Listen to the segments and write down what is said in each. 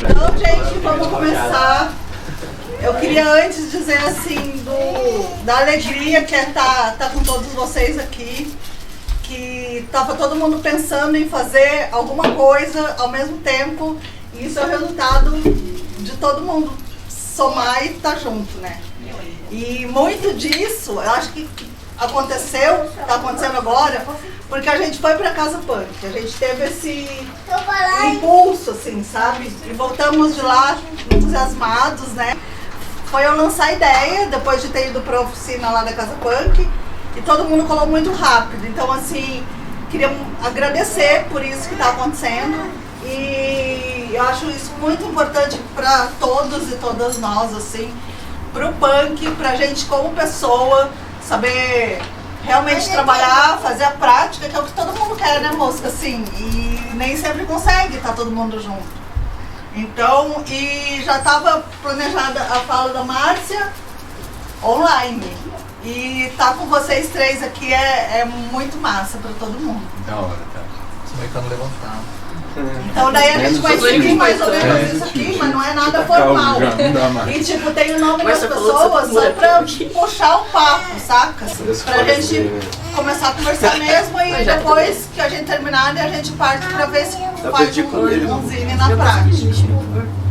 Então, gente, vamos começar. Eu queria antes dizer assim da alegria que é tá com todos vocês aqui, que estava todo mundo pensando em fazer alguma coisa ao mesmo tempo, e isso é o resultado de todo mundo somar e estar junto, né? E muito disso, eu acho que aconteceu, está acontecendo agora, porque a gente foi para Casa Punk, a gente teve esse impulso, assim, sabe? E voltamos de lá entusiasmados, né? Foi eu lançar a ideia, depois de ter ido para a oficina lá da Casa Punk, e todo mundo colou muito rápido. Então, assim, queria agradecer por isso que está acontecendo, e eu acho isso muito importante para todos e todas nós, assim, para o punk, para a gente como pessoa, saber realmente trabalhar, fazer a prática, que é o que todo mundo quer, né, Mosca? Assim, e nem sempre consegue estar todo mundo junto. Então, e já estava planejada a fala da Márcia online. E tá com vocês três aqui é muito massa para todo mundo. Da hora, tá. Os americanos levantaram. Então daí a gente vai seguir mais ou menos isso aqui, mas não é nada formal. E tipo, tem o nome das pessoas só pra puxar o papo, saca? Pra gente começar a conversar mesmo, e depois que a gente terminar, a gente parte pra ver se faz um zine na prática.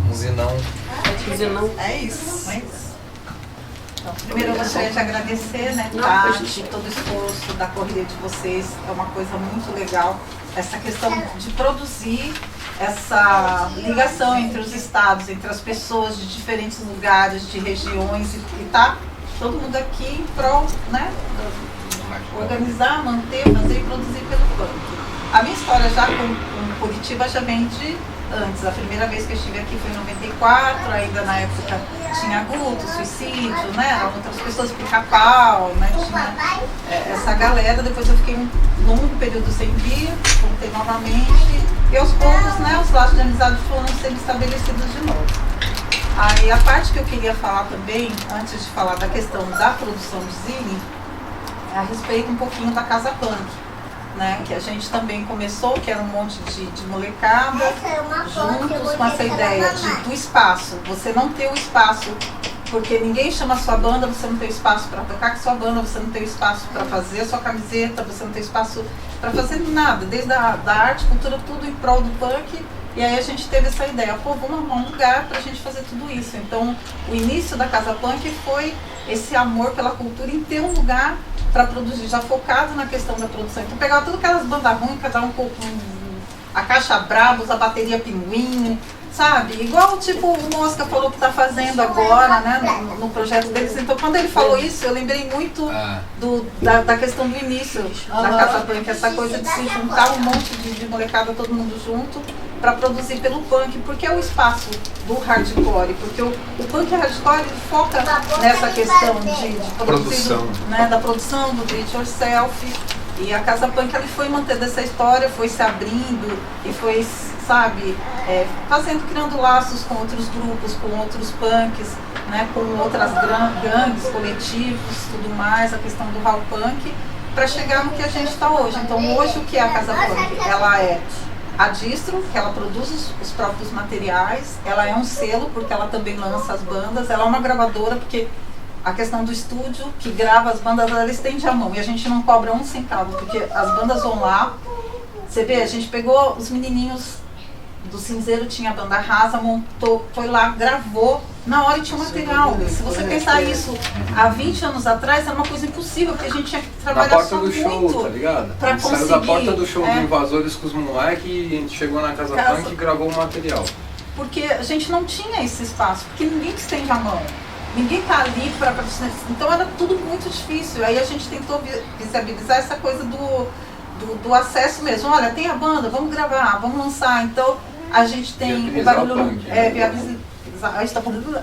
Um zinão. É isso. Então, primeiro eu gostaria de agradecer, né, de todo o esforço da corrida de vocês. É uma coisa muito legal. Essa questão de produzir essa ligação entre os estados, entre as pessoas de diferentes lugares, de regiões, e tá todo mundo aqui em prol, né, organizar, manter, fazer e produzir pelo punk. A minha história já com Curitiba já vem de antes. A primeira vez que eu estive aqui foi em 94, ainda na época tinha Guto, Suicídio, né, eram outras pessoas, Pica-Pau, né, tinha essa galera. Depois eu fiquei um longo período sem vir, voltei novamente, e aos poucos, né, os laços de amizade foram sendo estabelecidos de novo. Aí a parte que eu queria falar também, antes de falar da questão da produção de zine, é a respeito um pouquinho da Casa Punk, né, que a gente também começou, que era um monte de molecada, juntos com essa ideia do espaço. Você não ter o espaço, porque ninguém chama a sua banda, você não tem espaço para tocar com sua banda, você não tem espaço para fazer a sua camiseta, você não tem espaço para fazer nada, desde da arte, cultura, tudo em prol do punk. E aí a gente teve essa ideia, pô, vamos arrumar um lugar pra gente fazer tudo isso. Então, o início da Casa Punk foi esse amor pela cultura, em ter um lugar para produzir, já focado na questão da produção. Então, pegava tudo aquelas bandas ruins, cada um com a Caixa Bravos, a Bateria Pinguim, sabe? Igual tipo o Mosca falou que tá fazendo agora, né, no projeto deles. Então, quando ele falou isso, eu lembrei muito da questão do início da Casa Punk, essa coisa de se juntar um monte de molecada, todo mundo junto, para produzir pelo punk, porque é o espaço do hardcore, porque o punk hardcore foca nessa questão de produzir, né, da produção, do do it yourself. E a Casa Punk ela foi mantendo essa história, foi se abrindo e foi, sabe, criando laços com outros grupos, com outros punks, né, com outras gangues, coletivos, tudo mais, a questão do raw punk, para chegar no que a gente está hoje. Então hoje o que é a Casa Punk? Ela é a distro, que ela produz os próprios materiais, ela é um selo, porque ela também lança as bandas, ela é uma gravadora, porque a questão do estúdio, que grava as bandas, ela estende a mão, e a gente não cobra um centavo, porque as bandas vão lá, você vê, a gente pegou os menininhos do Cinzeiro tinha a banda Rasa, montou, foi lá, gravou, na hora tinha material. Se você pensar isso há 20 anos atrás, era uma coisa impossível, porque a gente tinha que Na trabalhar porta só do show, muito tá ligado? pra A gente saiu conseguir. da porta do show É. do Invasores com os moleques e a gente chegou na Casa Punk e gravou o material. Porque a gente não tinha esse espaço, porque ninguém te estende a mão. Ninguém tá ali para. Então era tudo muito difícil. Aí a gente tentou visibilizar essa coisa do acesso mesmo. Olha, tem a banda, vamos gravar, vamos lançar. Então a gente tem Viabilizar o barulho. o punk, né? Viabilizar. A gente tá falando.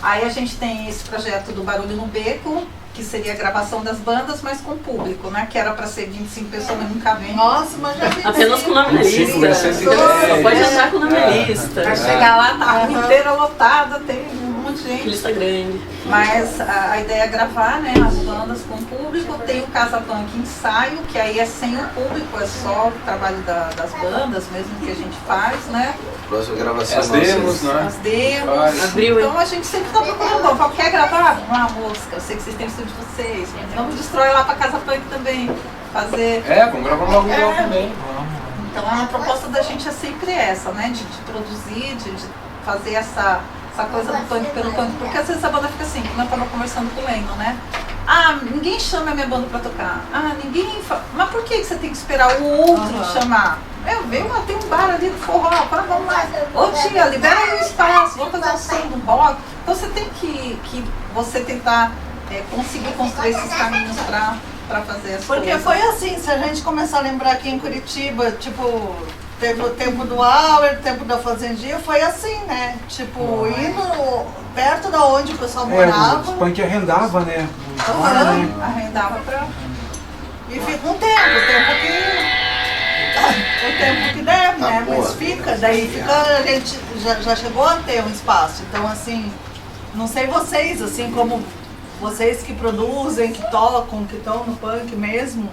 Aí a gente tem esse projeto do Barulho no Beco, que seria a gravação das bandas, mas com público, né? Que era para ser 25 pessoas, mas nunca vem. Nossa, mas já vi. Apenas com o nome na lista. Só pode entrar com o nome na lista. Pra chegar lá, tá a rua inteira lotada, tem um monte de gente. Lista grande. Mas a ideia é gravar, né, as bandas com o público. Tem o Casa Punk Ensaio, que aí é sem o público, é só o trabalho das bandas mesmo que a gente faz, né? Próxima gravação As demos, né? As demos. Faz. Abriu, hein? Então a gente sempre tá procurando, bom, quer gravar? Uma música, eu sei que vocês têm estúdio de vocês. Vamos destrói lá pra Casa Punk também, fazer. É, vamos gravar um bagulho lá também. Então a proposta da gente é sempre essa, né? De produzir, de fazer essa coisa do punk pelo punk. Porque às vezes a banda fica assim, como eu tava conversando com o Leno, né? Ah, ninguém chama a minha banda pra tocar. Ah, ninguém. Mas por que você tem que esperar o outro chamar? Tem um bar ali do forró, vamos lá. Ô tia, libera aí o espaço, vamos fazer o som do rock. Então você tem que você tentar conseguir construir esses caminhos pra fazer as Porque coisas. foi assim, se a gente começar a lembrar aqui em Curitiba, tipo, teve o tempo do Auer, o tempo da Fazendinha, foi assim, né? Tipo, indo perto da onde o pessoal morava. O punk arrendava, né? Arrendava pra. E fica um tempo que der, né? boa. Mas fica, daí fica, a gente já chegou a ter um espaço. Então, assim, não sei vocês, assim, como vocês que produzem, que tocam, que estão no punk mesmo,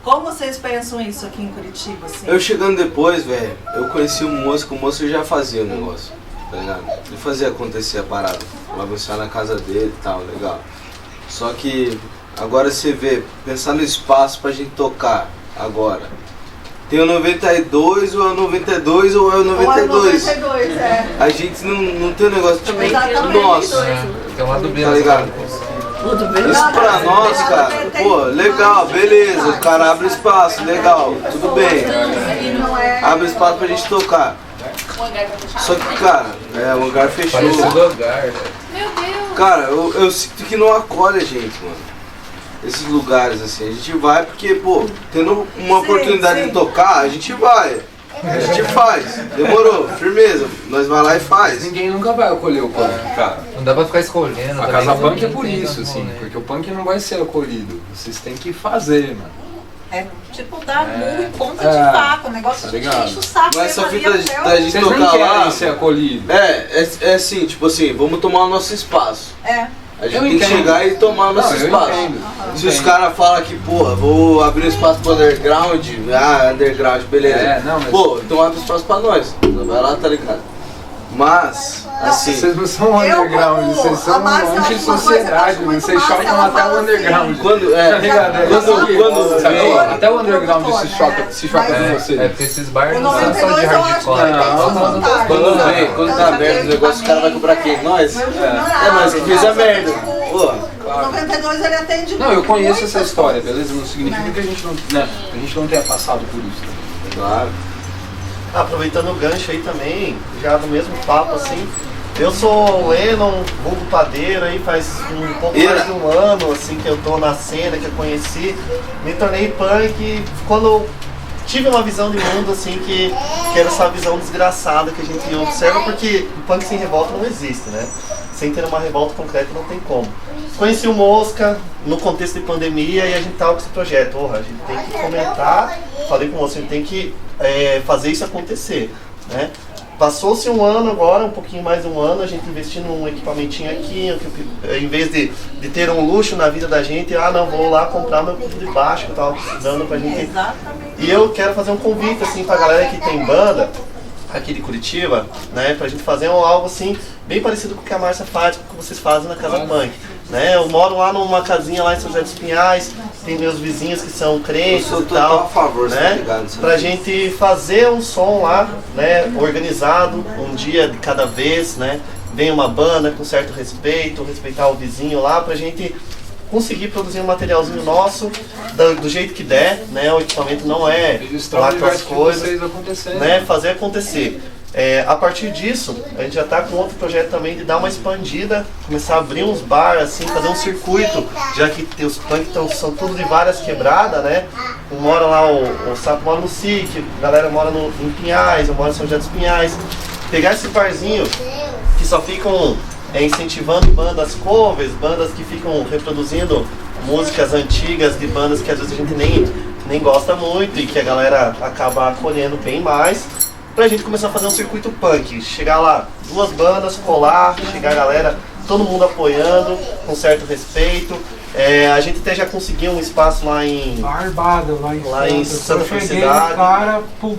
como vocês pensam isso aqui em Curitiba, assim? Eu chegando depois, velho, eu conheci o moço já fazia o negócio, tá ligado? Ele fazia acontecer a parada, bagunçar na casa dele e tal, legal. Só que agora você vê, pensar no espaço pra gente tocar agora. Tem o 92, ou é o 92 ou é o 92. Ou é 92, é. A gente não tem o negócio tipo, Também tem o nossa, 92, Tem um lado B, tá ligado? Tudo bem? Isso pra nós, cara, pô, legal, beleza, o cara abre espaço, legal, tudo bem. Não é. Abre espaço pra gente tocar. Só que, cara, o hangar fechou. Parecido lugar, velho. Cara, eu sinto que não acolhe a gente, mano. Esses lugares assim, a gente vai porque, pô, tendo uma oportunidade de tocar, a gente vai. A gente faz, demorou, firmeza, nós vai lá e faz. Ninguém nunca vai acolher o punk, cara. Não dá pra ficar escolhendo. A também, Casa não Punk é por tem isso, como, assim, né? porque o punk não vai ser acolhido. Vocês têm que fazer, mano. É tipo dar murro em ponta É. de faca, o negócio Tá a gente ligado? enche o saco. Não é só leva ali fita até da gente Vocês nem tocar lá. querem ser acolhidos. É assim, tipo assim, vamos tomar o nosso espaço. A gente Eu tem que entendo. chegar e tomar o nosso Não, eu espaço. entendo. Se os caras falam que, porra, vou abrir espaço pro underground, underground, beleza. Não, mas... Pô, então abre espaço pra nós. Vai lá, tá ligado? Mas, assim, Vocês não são underground, como vocês a são Márcia acha uma anti-sociedade, coisa que eu acho muito vocês massa, chocam ela até fala o assim, underground. quando, Tá ligado? quando Até o underground Produtor, se choca, né? se choca Mas- com É vocês. porque esses bares O não são só 92 de eu acho que hardcore. tem suas Não, vantagens. quando tá aberto o negócio, os caras vão cobrar quem? Nós? É nós que fez a merda. Pô, O 92 ele atende. Não, eu conheço essa muitas história, coisas. beleza? Não significa que a gente não tenha passado por isso. claro. Aproveitando o gancho aí também, já no mesmo papo assim, eu sou o Lennon, vulgo padeiro aí faz um pouco mais de um ano assim que eu tô na cena, que eu conheci, me tornei punk quando eu tive uma visão de mundo assim que era essa visão desgraçada que a gente observa, porque o punk sem revolta não existe, né? Sem ter uma revolta concreta não tem como. Conheci o Mosca no contexto de pandemia e a gente tava com esse projeto. Porra, a gente tem que fomentar, falei com o Mosca, a gente tem que fazer isso acontecer, né? Passou-se um ano agora, um pouquinho mais de um ano, a gente investindo num equipamentinho aqui, em vez de ter um luxo na vida da gente, não, vou lá comprar meu cubo de baixo que eu tava precisando pra gente. Exatamente. E eu quero fazer um convite assim pra galera que tem banda aqui de Curitiba, né, pra gente fazer algo assim, bem parecido com o que a Márcia faz, com o que vocês fazem na Casa Punk, né? Eu moro lá numa casinha lá em São José dos Pinhais, tem meus vizinhos que são crentes Eu sou e tal, total a favor, tá né? ligado? Pra gente fazer um som lá, né? Organizado, um dia de cada vez, né? Vem uma banda com certo respeito, respeitar o vizinho lá, pra gente conseguir produzir um materialzinho nosso do jeito que der, né? O equipamento não é Registrar lá o com as universo de coisas, vocês acontecendo. né? Fazer acontecer. A partir disso, a gente já está com outro projeto também de dar uma expandida, começar a abrir uns bar, assim, fazer um circuito, já que os punk são tudo de várias quebradas, né? Mora lá, o Sapo mora no SIC, a galera mora em Pinhais, eu moro em São José dos Pinhais. Pegar esse barzinho que só ficam incentivando bandas covers, bandas que ficam reproduzindo músicas antigas de bandas que às vezes a gente nem gosta muito e que a galera acaba acolhendo bem mais, pra gente começar a fazer um circuito punk. Chegar lá, 2 bandas, colar, chegar a galera, todo mundo apoiando, com certo respeito. A gente até já conseguiu um espaço lá em Barbado, lá em Santa Eu cheguei Felicidade. no cara, pum,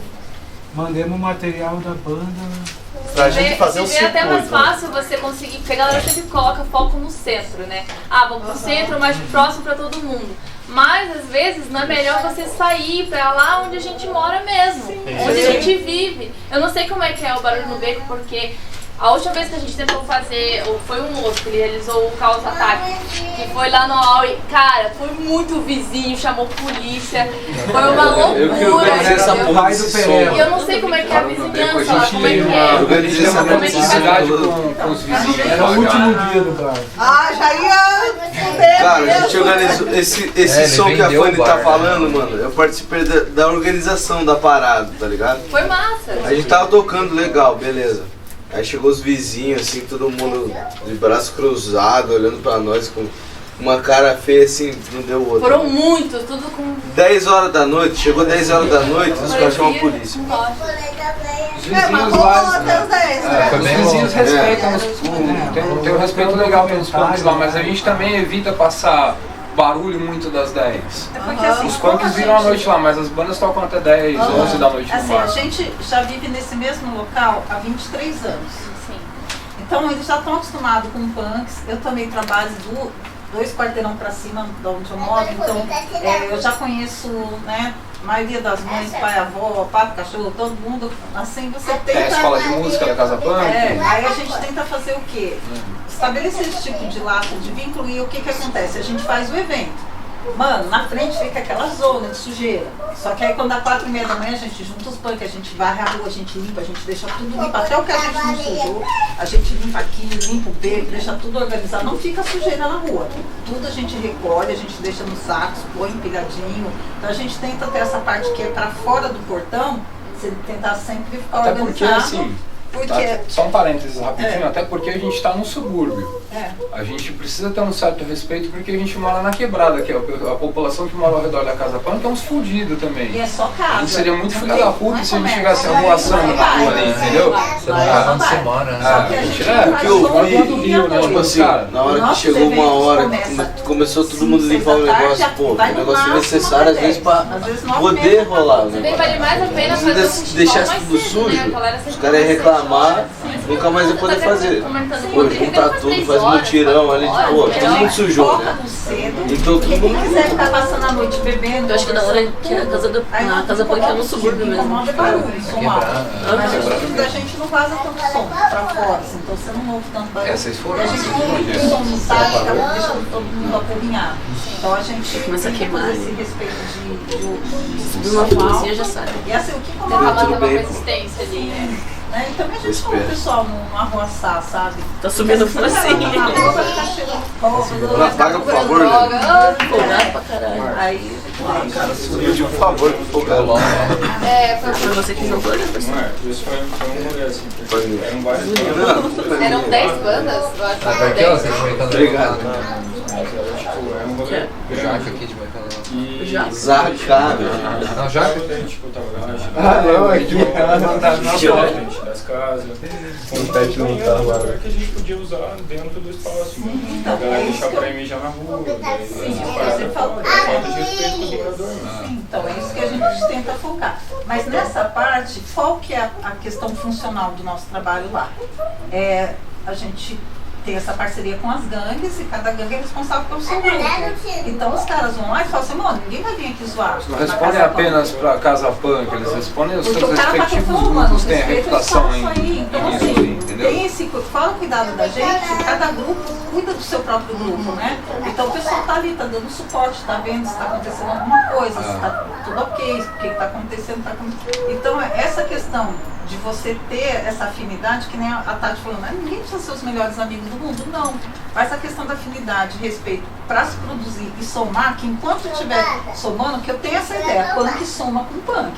mandemos o material da banda. Pra gente fazer um se vê até mais circuito. fácil você conseguir, porque a galera sempre coloca foco no centro, né? Ah, vamos pro centro, mais próximo pra todo mundo. Mas às vezes não é melhor você sair pra lá onde a gente mora mesmo, onde a gente vive. Eu não sei como é que é o Barulho no Beco, porque a última vez que a gente tentou fazer, foi um moço que ele realizou o Caos Ataque, que foi lá no Aui. Cara, foi muito vizinho, chamou polícia, foi uma loucura. essa porra desse som. E eu não sei como é que é a vizinhança lá, como é que A é. gente tem uma publicidade com os vizinhos. Era o último dia do bar. Ah, já ia fuder. Cara, a gente organizou esse ele som que a vendeu Fanny o bar, tá né? falando, mano. Eu participei da organização da parada, tá ligado? Foi massa. A gente tava tocando legal, beleza. Aí chegou os vizinhos, assim, todo mundo de braço cruzado, olhando pra nós com uma cara feia, assim, não deu outra. Foram muitos, tudo com... 10 horas da noite, chegou 10 horas da noite, os caras chamam a polícia. Não pode. Os Mas vizinhos rolou lá, até os 10, né? Foi os bem vizinhos bom. respeitam, tem um respeito legal pelos punks lá, mas a gente também evita passar barulho muito das 10. É porque, assim, Os como punks a viram à gente- noite lá, mas as bandas tocam até 10, 11 da noite no Assim, a bar. gente já vive nesse mesmo local há 23 anos. Sim. Então eles já estão acostumados com punks. Eu também trabalho 2 quarteirão pra cima de onde eu moro, então eu já conheço, né, a maioria das mães, pai, avó, papo, cachorro, todo mundo. Assim, você Tem a escola de tenta. música da Casa Punk. Aí a gente tenta fazer o quê? Estabelecer esse tipo de laço, de vínculo, e o que acontece? A gente faz o evento. Mano, na frente fica aquela zona de sujeira. Só que aí quando dá 4h30 da manhã, a gente junta os punks, a gente varre a rua, a gente limpa, a gente deixa tudo limpo. Até o que a gente não sujou, a gente limpa aqui, limpa o beco, deixa tudo organizado. Não fica sujeira na rua. Tudo a gente recolhe, a gente deixa nos sacos, põe empilhadinho. Então a gente tenta ter essa parte que é pra fora do portão, você tentar sempre ficar Até porque, organizado. assim, Porque tá, só um parênteses rapidinho, até porque a gente tá no subúrbio. A gente precisa ter um certo respeito porque a gente mora na quebrada, que é a população que mora ao redor da Casa Punk é uns fudidos também. E é só casa. A gente seria muito Não filha tem- da não puta é se a gente comércio, tivesse não é arruaçando na bairro, rua ali, é entendeu? bairro, Você não é sabe só onde você bairro. mora, Só né? que a gente É, faz porque eu todo vi- dia do Rio, né? à Tipo noite. assim, Cara, na hora que nossos chegou uma eventos hora, começa começou todo 5, mundo 6 limpar o da tarde, negócio, pô, vai o no negócio máximo necessário às até vezes pra 10. Às vezes 9h30 poder rolar o Também negócio. vale mais a pena Se fazer um des- festival deixasse mais tudo cedo, sujo, né? A galera os sempre caras iam começa às reclamar, 7 horas. nunca mais ia poder Até fazer. comentando com Pô, o Rodrigo, juntar umas tudo, 3 faz horas, mutirão ali, 4 pô, horas, todo mundo sujou, Foca né? no cedo, Então todo porque mundo- quem quiser ficar passando a noite bebendo, Eu acho que da hora que a casa, aí a casa punk é no subúrbio mesmo. incomoda é barulho, som alto. Quebrar, Mas a gente não vaza tanto som pra fora, assim, então você não ouve tanto barulho. Vocês foram, E a gente vocês não ouve foram. o som no site, acaba deixando todo mundo apurrinhado. Então a gente Começa a tem que queimar, fazer né? esse respeito de Subir uma fumacinha já sabe. E assim, o que Tentar incomoda, manter uma bem, pô. resistência ali, né? né? E também a gente como o pessoal não arroaçar, sabe? Tá subindo Porque se você fumacinha. vai na rua, vai ficar cheirando fogo, Não apaga, por favor, né? Empolgado pra caralho. aí Pedir por favor, por favor. É, Foi você que jogou, né? Não é, isso foi um rolê assim, porque Foi. eram várias Não, eram 10 bandas, eu acho. Ah, daqui, ó, você foi cantando. Obrigado. mas era tipo, era um rolê Jaca grande. aqui de Baicalão. E Já. Zaca, Não, Jaca? tipo, eu tava lá, não, aqui não tá na frente das casas. O Pet não tá um lá. lugar que a gente podia usar dentro do espaço, mano. A galera deixar pra mijar na rua, daí essa parada falta de respeito com o morador, mano. sim, então é isso que a gente tenta focar. Mas nessa parte, qual que é a questão funcional do nosso trabalho lá? A gente tem essa parceria com as gangues e cada gangue é responsável pelo seu grupo. Então os caras vão lá e falam assim, mano, ninguém vai vir aqui zoar. Não respondem apenas para a Casa Punk, eles respondem aos seus porque o cara tá respectivos falando, mano, grupos, têm a respeito reputação espaço aí. Então em assim, entendeu? tem esse, fala o cuidado da gente, cada grupo cuida do seu próprio grupo, né? Então o pessoal tá ali, tá dando suporte, tá vendo se tá acontecendo alguma coisa, se tá tudo ok, o que tá acontecendo, Então essa questão de você ter essa afinidade, que nem a Tati falou, né? Ninguém precisa ser os melhores amigos do mundo, não. Mas a questão da afinidade, respeito, para se produzir e somar, que enquanto estiver somando, que eu tenho essa ideia, punk soma com punk.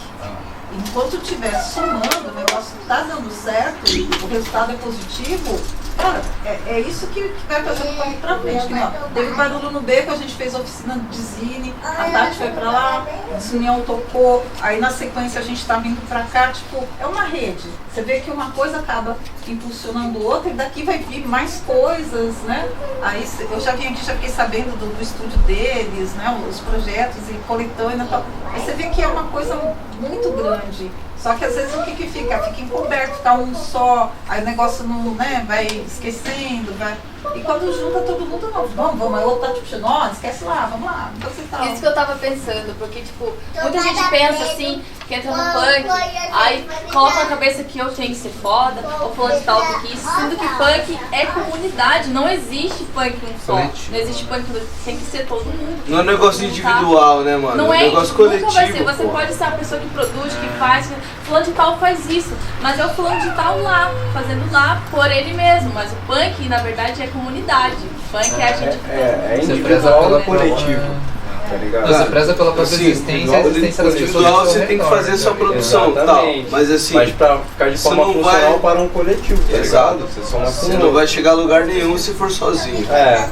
Enquanto estiver somando, o negócio está dando certo, o resultado é positivo, cara, é isso que vai fazer o punk pra frente. Que, ó, teve barulho no beco, a gente fez oficina de zine, a Tati foi pra lá, o Desunião tocou, aí na sequência a gente tá vindo pra cá, tipo, é uma rede. Você vê que uma coisa acaba impulsionando outra e daqui vai vir mais coisas, né? Aí eu já vim aqui, já fiquei sabendo do estúdio deles, né? Os projetos e coletânea e tal. Aí você vê que é uma coisa muito grande. Só que às vezes o que fica? Fica encoberto, fica um só, aí o negócio não, né, vai esquecendo, vai... E quando junta todo mundo, não, vamos, aí o outro tá tipo, não, esquece lá, vamos lá, então você tá... Isso que eu tava pensando, porque tipo, muita gente pensa assim, que entra no punk, aí coloca na cabeça que eu tenho que ser foda, ou fulano de tal que isso, sendo que punk é comunidade, não existe punk um só, não existe punk, tem que ser todo mundo. Não é um negócio individual, né, mano? Não é um negócio coletivo. Nunca vai ser. Você pode ser a pessoa que produz, que faz, fulano de tal faz isso, mas é o fulano de tal lá, fazendo lá por ele mesmo, mas o punk, na verdade, é comunidade. Punk é a gente... É individual ou coletivo. Tá ligado? Você preza pela própria existência e a existência das pessoas. Individual você tem que fazer a sua produção e tal. Mas assim. Mas pra ficar de forma funcional para um coletivo, tá ligado? Você não vai chegar a lugar nenhum se for sozinho. É.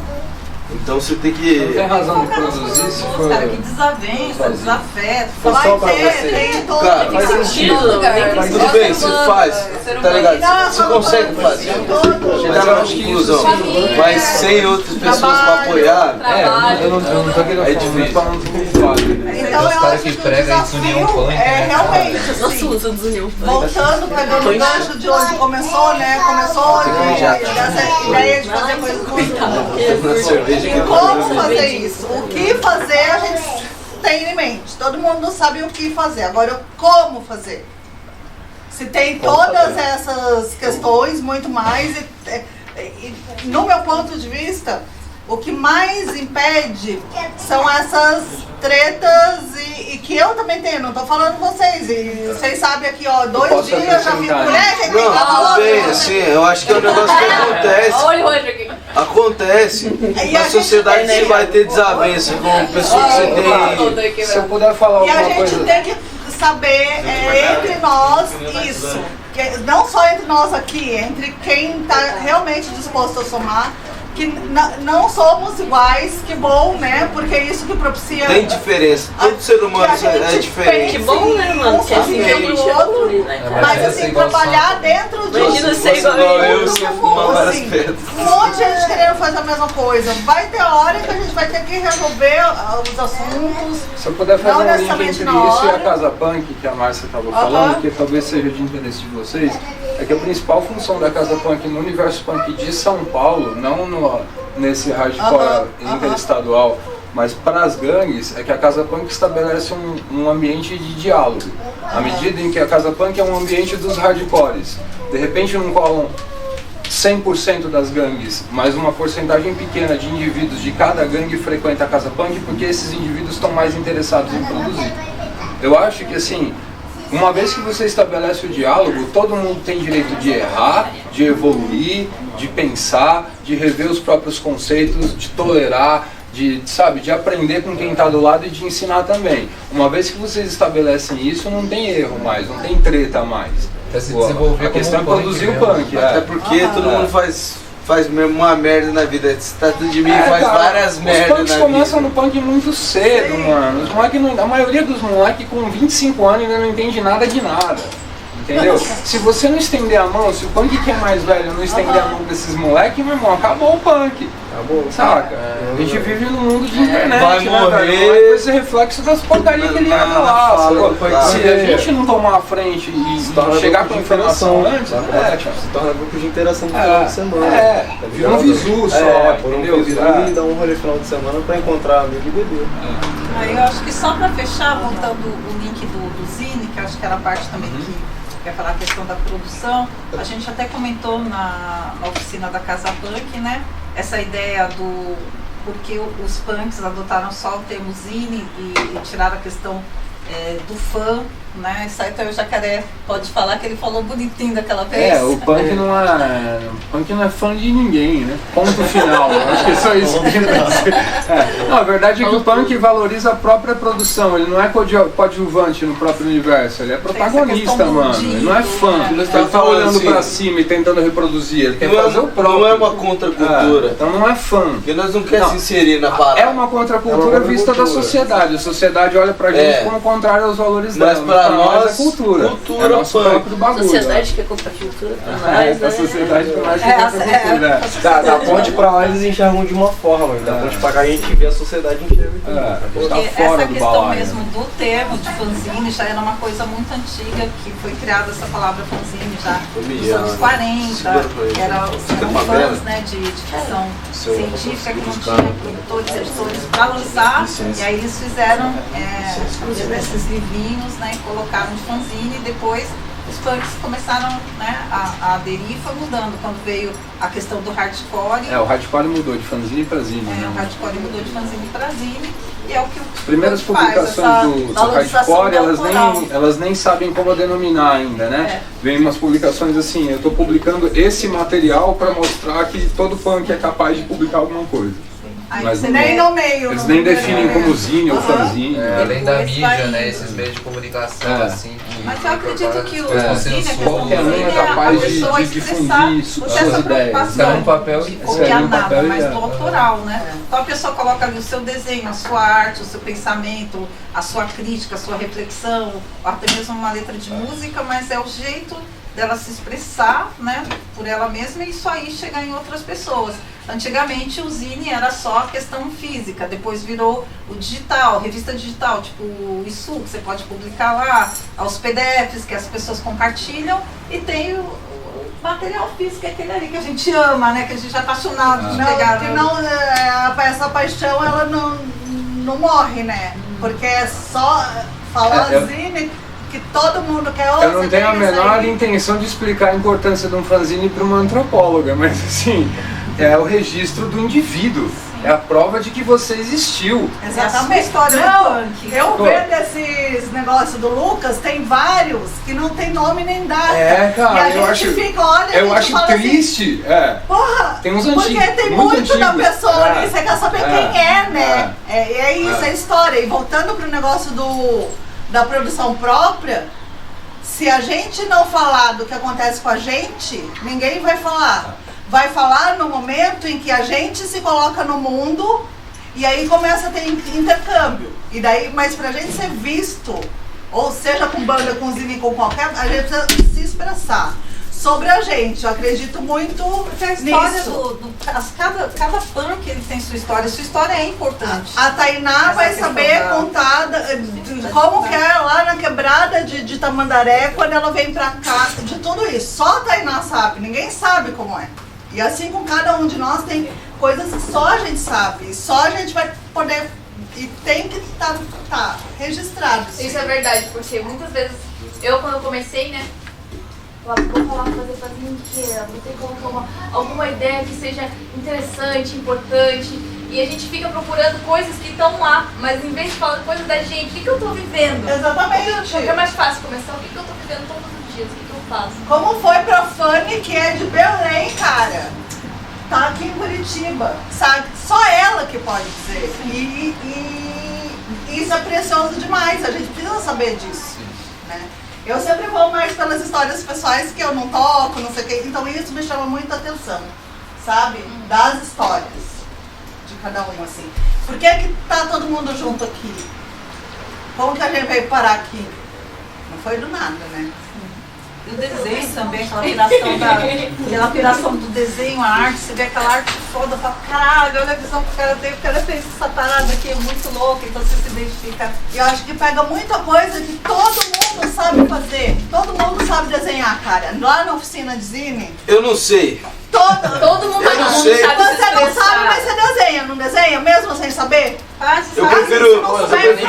Então você tem que. Não tem razão de produzir se for. Cara, que desavença, desafeto. Vai ter, tem todo. Cara, faz sentido. Tudo bem, você faz. Tá ligado? Você consegue fazer. Chegar na conclusão. Mas sem outras pessoas pra apoiar. Eu não tô querendo é difícil. pra não ter Então eu acho que o desafio é realmente assim, voltando, pegando o gancho de onde começou, né? Começou dessa ideia de fazer coisas juntas. E como fazer isso? O que fazer a gente tem em mente. Todo mundo sabe o que fazer. Agora, como fazer? Se tem todas essas questões, muito mais, e no meu ponto de vista, o que mais impede são essas tretas e que eu também tenho, não tô falando vocês, e vocês sabem aqui, ó, 2 dias eu já fico mulher, gente tem que Não, bem, assim, eu acho que é um negócio que acontece. Olha o Roger aqui. Acontece. Na sociedade você vai ter desavença com pessoas que você tem. Se eu puder falar E a alguma gente coisa. tem que saber entre nós isso. Não só entre nós aqui, entre quem está realmente disposto a somar, que não somos iguais, que bom, né? Porque é isso que propicia... Tem diferença, todo ser humano é diferente. Que bom, né, mano? Que assim que o outro, mas assim, trabalhar dentro de Imagina ser igual eu, você fumar várias assim, pedras. um monte de gente querendo fazer a mesma coisa. Vai ter hora que a gente vai ter que resolver os assuntos. Se eu puder fazer Não um link necessariamente entre na isso e a hora. Casa Punk, que a Márcia estava falando, que talvez seja de interesse de vocês, é que a principal função da Casa Punk no universo punk de São Paulo, não nesse hardcore interestadual, mas para as gangues, é que a Casa Punk estabelece um ambiente de diálogo. À medida em que a Casa Punk é um ambiente dos hardcores, de repente não colam 100% das gangues, mas uma porcentagem pequena de indivíduos de cada gangue frequenta a Casa Punk porque esses indivíduos estão mais interessados em produzir. Eu acho que assim, uma vez que você estabelece o diálogo, todo mundo tem direito de errar, de evoluir, de pensar, de rever os próprios conceitos, de tolerar, de aprender com quem está do lado e de ensinar também. Uma vez que vocês estabelecem isso, não tem erro mais, não tem treta mais. Se desenvolver a questão é produzir o punk. Até porque todo mundo faz mesmo uma merda na vida. Se trata de mim, faz várias merdas na vida. Os punks começam no punk muito cedo, mano. Os moleque a maioria dos moleques com 25 anos ainda não entende nada de nada. Entendeu? Se você não estender a mão, se o punk que é mais velho não estender a mão desses moleques, meu irmão, acabou o punk. Acabou. Saca? A gente vive num mundo de internet, vai né, morrer. velho? Vai com esse reflexo das porcarias que ele anda lá. Fala, Se a gente não tomar a frente e chegar com a informação antes, se torna grupo de interação no final de semana. vira um visu só, entendeu? E dá um rolê final de semana pra encontrar amigo e beber. Aí eu acho que só para fechar, voltando o link do Zine, que eu acho que era a parte também que quer falar a questão da produção, a gente até comentou na oficina da Casa Punk, né? Essa ideia do porque os punks adotaram só o termo Zine e tiraram a questão do fã, né? Saito Jacaré pode falar que ele falou bonitinho daquela vez. O punk não é fã de ninguém, né? Ponto final. Acho que é só isso que tem que dizer. Não, a verdade é que o punk valoriza a própria produção, ele não é coadjuvante no próprio universo, ele é protagonista, mano. Ele não é fã, ele tá olhando assim, pra cima e tentando reproduzir, ele quer fazer o próprio. Não é uma contracultura. Então não é fã. Porque nós não queremos se inserir na parada. É uma contracultura vista da sociedade. A sociedade olha pra gente como contrário aos valores dela. Mas pra nós é cultura. Cultura é nosso próprio bagulho. A sociedade quer comprar cultura pra nós, né? A sociedade que mais quer comprar cultura. Da ponte pra lá eles enxergam de uma forma, da ponte pra cá a gente vê a sociedade inteira. Tá Porque fora essa do questão balaio. mesmo do termo de fanzine já era uma coisa muito antiga, que foi criada essa palavra fanzine já nos anos 40, eram fãs, né, de ficção científica que não tinha produtores, editores para lançar, e aí eles fizeram esses livrinhos, né, e colocaram de fanzine, e depois os punks começaram, né, a aderir e foi mudando quando veio a questão do hardcore. O hardcore mudou de fanzine para zine. O hardcore mudou de fanzine para zine e é o que o As primeiras punk faz, publicações do hardcore, autoral. elas nem sabem como denominar ainda, né? Vem umas publicações assim, eu estou publicando esse material para mostrar que todo punk é capaz de publicar alguma coisa. Mas nem no meio. Eles nem definem como zine ou fanzine. Além da mídia, né? Esses meios de comunicação, assim. Mas eu acredito que o zine, qualquer um é capaz de difundir suas ideias. Ficar num papel e copiar nada, mas do autoral, né? Então a pessoa coloca ali o seu desenho, a sua arte, o seu pensamento, a sua crítica, a sua reflexão, até mesmo uma letra de música, mas é o jeito dela se expressar, né, por ela mesma, e isso aí chegar em outras pessoas. Antigamente o zine era só a questão física, depois virou o digital, revista digital, tipo o ISU, que você pode publicar lá, os PDFs que as pessoas compartilham, e tem o material físico, aquele ali que a gente ama, né, que a gente é apaixonado de pegar. Essa paixão ela não morre, né, porque é só falar zine que todo mundo quer. Eu não tenho a menor intenção de explicar a importância de um fanzine para uma antropóloga, mas assim, é o registro do indivíduo. É a prova de que você existiu. Exatamente. É história do punk. Eu vendo esses negócios do Lucas, tem vários que não tem nome nem data. Cara, e a gente fica, olha, eu acho triste. Assim, porra, tem uns antigos. Porque tem muito da pessoa ali, você quer saber quem é, né? É isso, é história. E voltando pro negócio da produção própria, se a gente não falar do que acontece com a gente, ninguém vai falar. Vai falar no momento em que a gente se coloca no mundo e aí começa a ter intercâmbio. E daí, mas pra gente ser visto, ou seja com banda, com zine, com qualquer, a gente precisa se expressar sobre a gente. Eu acredito muito nisso. Cada punk ele tem sua história é importante. A Tainá vai saber contar como que é lá na quebrada de Tamandaré quando ela vem pra cá, de tudo isso. Só a Tainá sabe, ninguém sabe como é. E assim com cada um de nós tem coisas que só a gente sabe, e só a gente vai poder, e tem que estar registrado. Isso é verdade, porque muitas vezes, quando eu comecei, né, vou falar fazer fanzine que vou ter que colocar alguma ideia que seja interessante, importante, e a gente fica procurando coisas que estão lá, mas em vez de falar coisas da gente, o que eu estou vivendo? Exatamente. É mais fácil começar, o que eu estou vivendo todos os dias, o que eu faço? Como foi pra Fanny, que é de Belém, cara? Tá aqui em Curitiba, sabe? Só ela que pode dizer. E isso é precioso demais, a gente precisa saber disso, né? Eu sempre vou mais pelas histórias pessoais que eu não toco, não sei o quê. Então isso me chama muita atenção, sabe? Das histórias de cada um, assim. Por que que tá todo mundo junto aqui? Como que a gente veio parar aqui? Não foi do nada, né? E o desenho também, aquela piração do desenho, a arte, você vê aquela arte foda, fala, caralho, olha a visão que o cara tem, o cara fez essa parada aqui, é muito louca, então você se identifica. E eu acho que pega muita coisa que todo mundo sabe fazer. Todo mundo sabe desenhar, cara. Lá na oficina de zine. Eu não sei. Todo mundo Eu não sei. sabe Você não sabe, mas você desenha, não desenha? Mesmo sem saber? Eu prefiro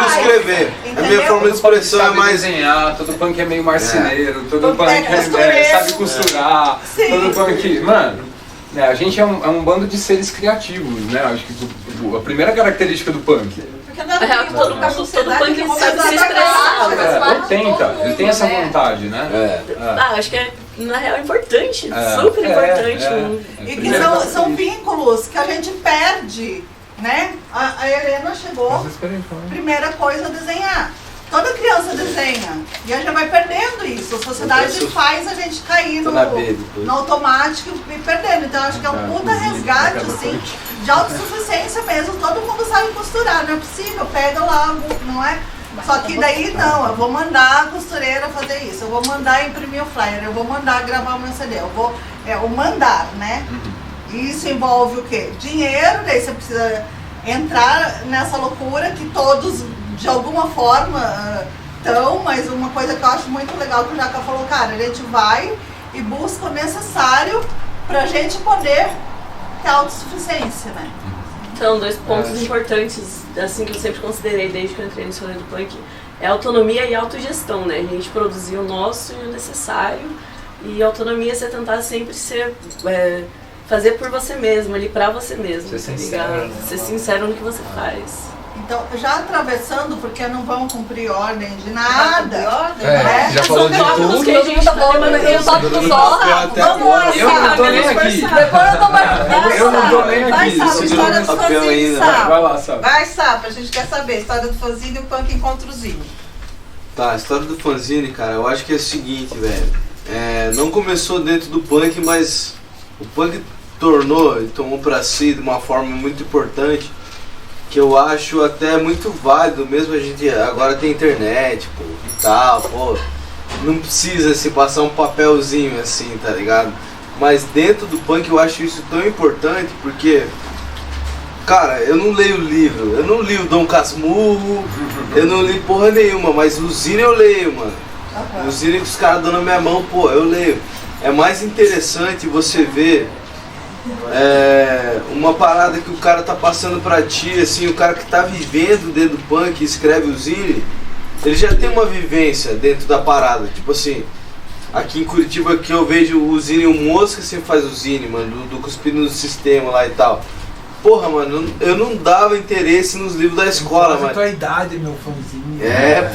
escrever. A minha forma de expressão é mais. Desenhar, todo punk é meio marceneiro, todo punk costureiro. sabe costurar, todo punk. Mano, né, a gente é um bando de seres criativos, né? Acho que a primeira característica do punk. Porque na real, todo punk sabe se expressar. Ele tem essa vontade, né? Acho que na real é importante, super importante. E que são vínculos que a gente perde, né? A Helena chegou, primeira coisa, desenhar. Toda criança desenha. E a gente vai perdendo isso. A sociedade faz a gente cair no automático e perdendo. Então acho que é um puta resgate, assim, de autossuficiência mesmo. Todo mundo sabe costurar, não é possível. Pega lá, não é? Só que daí não, eu vou mandar a costureira fazer isso, eu vou mandar imprimir o flyer, eu vou mandar gravar o meu CD, o mandar, né? Isso envolve o quê? Dinheiro, daí você precisa entrar nessa loucura que todos, de alguma forma, estão, mas uma coisa que eu acho muito legal que o Jaca falou, cara, a gente vai e busca o necessário pra gente poder ter autossuficiência, né? São dois pontos importantes, assim, que eu sempre considerei desde que eu entrei no rolê do punk, é autonomia e autogestão, né? A gente produzir o nosso e o necessário, e autonomia é você tentar sempre fazer por você mesmo, ali pra você mesmo, ser sincero, né? Ser sincero no que você faz. Então, já atravessando, porque não vão cumprir ordem de nada. Já falou de tudo. Que a gente tá falando, eu toco do sol. Vamos lá, eu não tô nem aqui. Eu não tô nem aqui. Vai, Sapa, história do fanzine, Sapa. Vai lá, Sapa. Vai, Sapa, a gente quer saber. História do fanzine e o punk encontra o zine. Tá, a história do fanzine, cara, eu acho que é o seguinte, velho. Não começou dentro do punk, mas o punk tomou pra si de uma forma muito importante, que eu acho até muito válido, mesmo a gente agora tem internet, pô, e tal, pô, não precisa se passar um papelzinho assim, tá ligado? Mas dentro do punk eu acho isso tão importante, porque, cara, eu não leio livro, eu não li o Dom Casmurro, eu não li porra nenhuma, mas o zine eu leio, mano. O zine que os caras dão na minha mão, pô, eu leio. É mais interessante você ver uma parada que o cara tá passando pra ti, assim, o cara que tá vivendo dentro do punk e escreve o zine, ele já tem uma vivência dentro da parada. Tipo assim, aqui em Curitiba que eu vejo o zine, o Mosca sempre faz o zine, mano, do Cuspindo no Sistema lá e tal. Porra, mano, eu não dava interesse nos livros da escola, mano. Tua idade, meu fãzinho.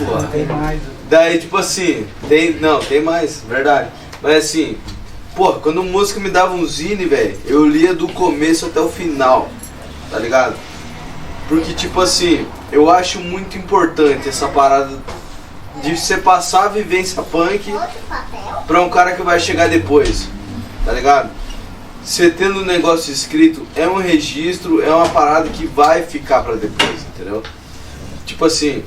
Porra. Não tem mais. Daí, tipo assim, tem mais, verdade. Mas assim, porra, quando o música me dava um zine, velho, eu lia do começo até o final, tá ligado? Porque, tipo assim, eu acho muito importante essa parada de você passar a vivência punk pra um cara que vai chegar depois, tá ligado? Você tendo um negócio escrito é um registro, é uma parada que vai ficar pra depois, entendeu? Tipo assim,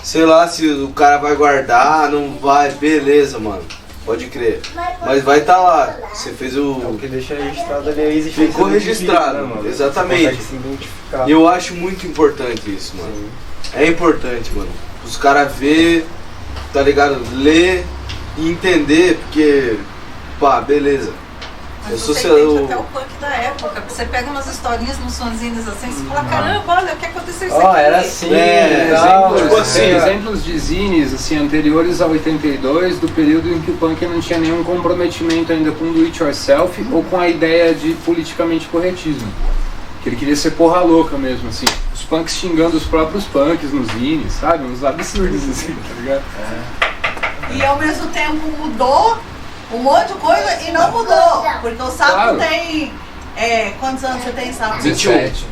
sei lá se o cara vai guardar, não vai, beleza, mano. Pode crer. Mas vai estar lá. Você fez o. O que deixa registrado ali é a existência. Ficou registrado, né, mano? Exatamente. Se identificar. E eu acho muito importante isso, mano. Sim. É importante, mano. Os caras ver, tá ligado? Ler e entender, porque. Pá, beleza. Mas você entende até o punk da época. Você pega umas historinhas nos fanzines assim, você fala, caramba, olha o que aconteceu isso aqui. Era assim. Exemplos de zines assim, anteriores a 82, do período em que o punk não tinha nenhum comprometimento ainda com o do it yourself ou com a ideia de politicamente corretismo. Que ele queria ser porra louca mesmo, assim. Os punks xingando os próprios punks nos zines, sabe? Uns absurdos assim, tá ligado? E ao mesmo tempo mudou um monte de coisa e não mudou. Porque o Sapo tem. Quantos anos você tem, Sapo? 27.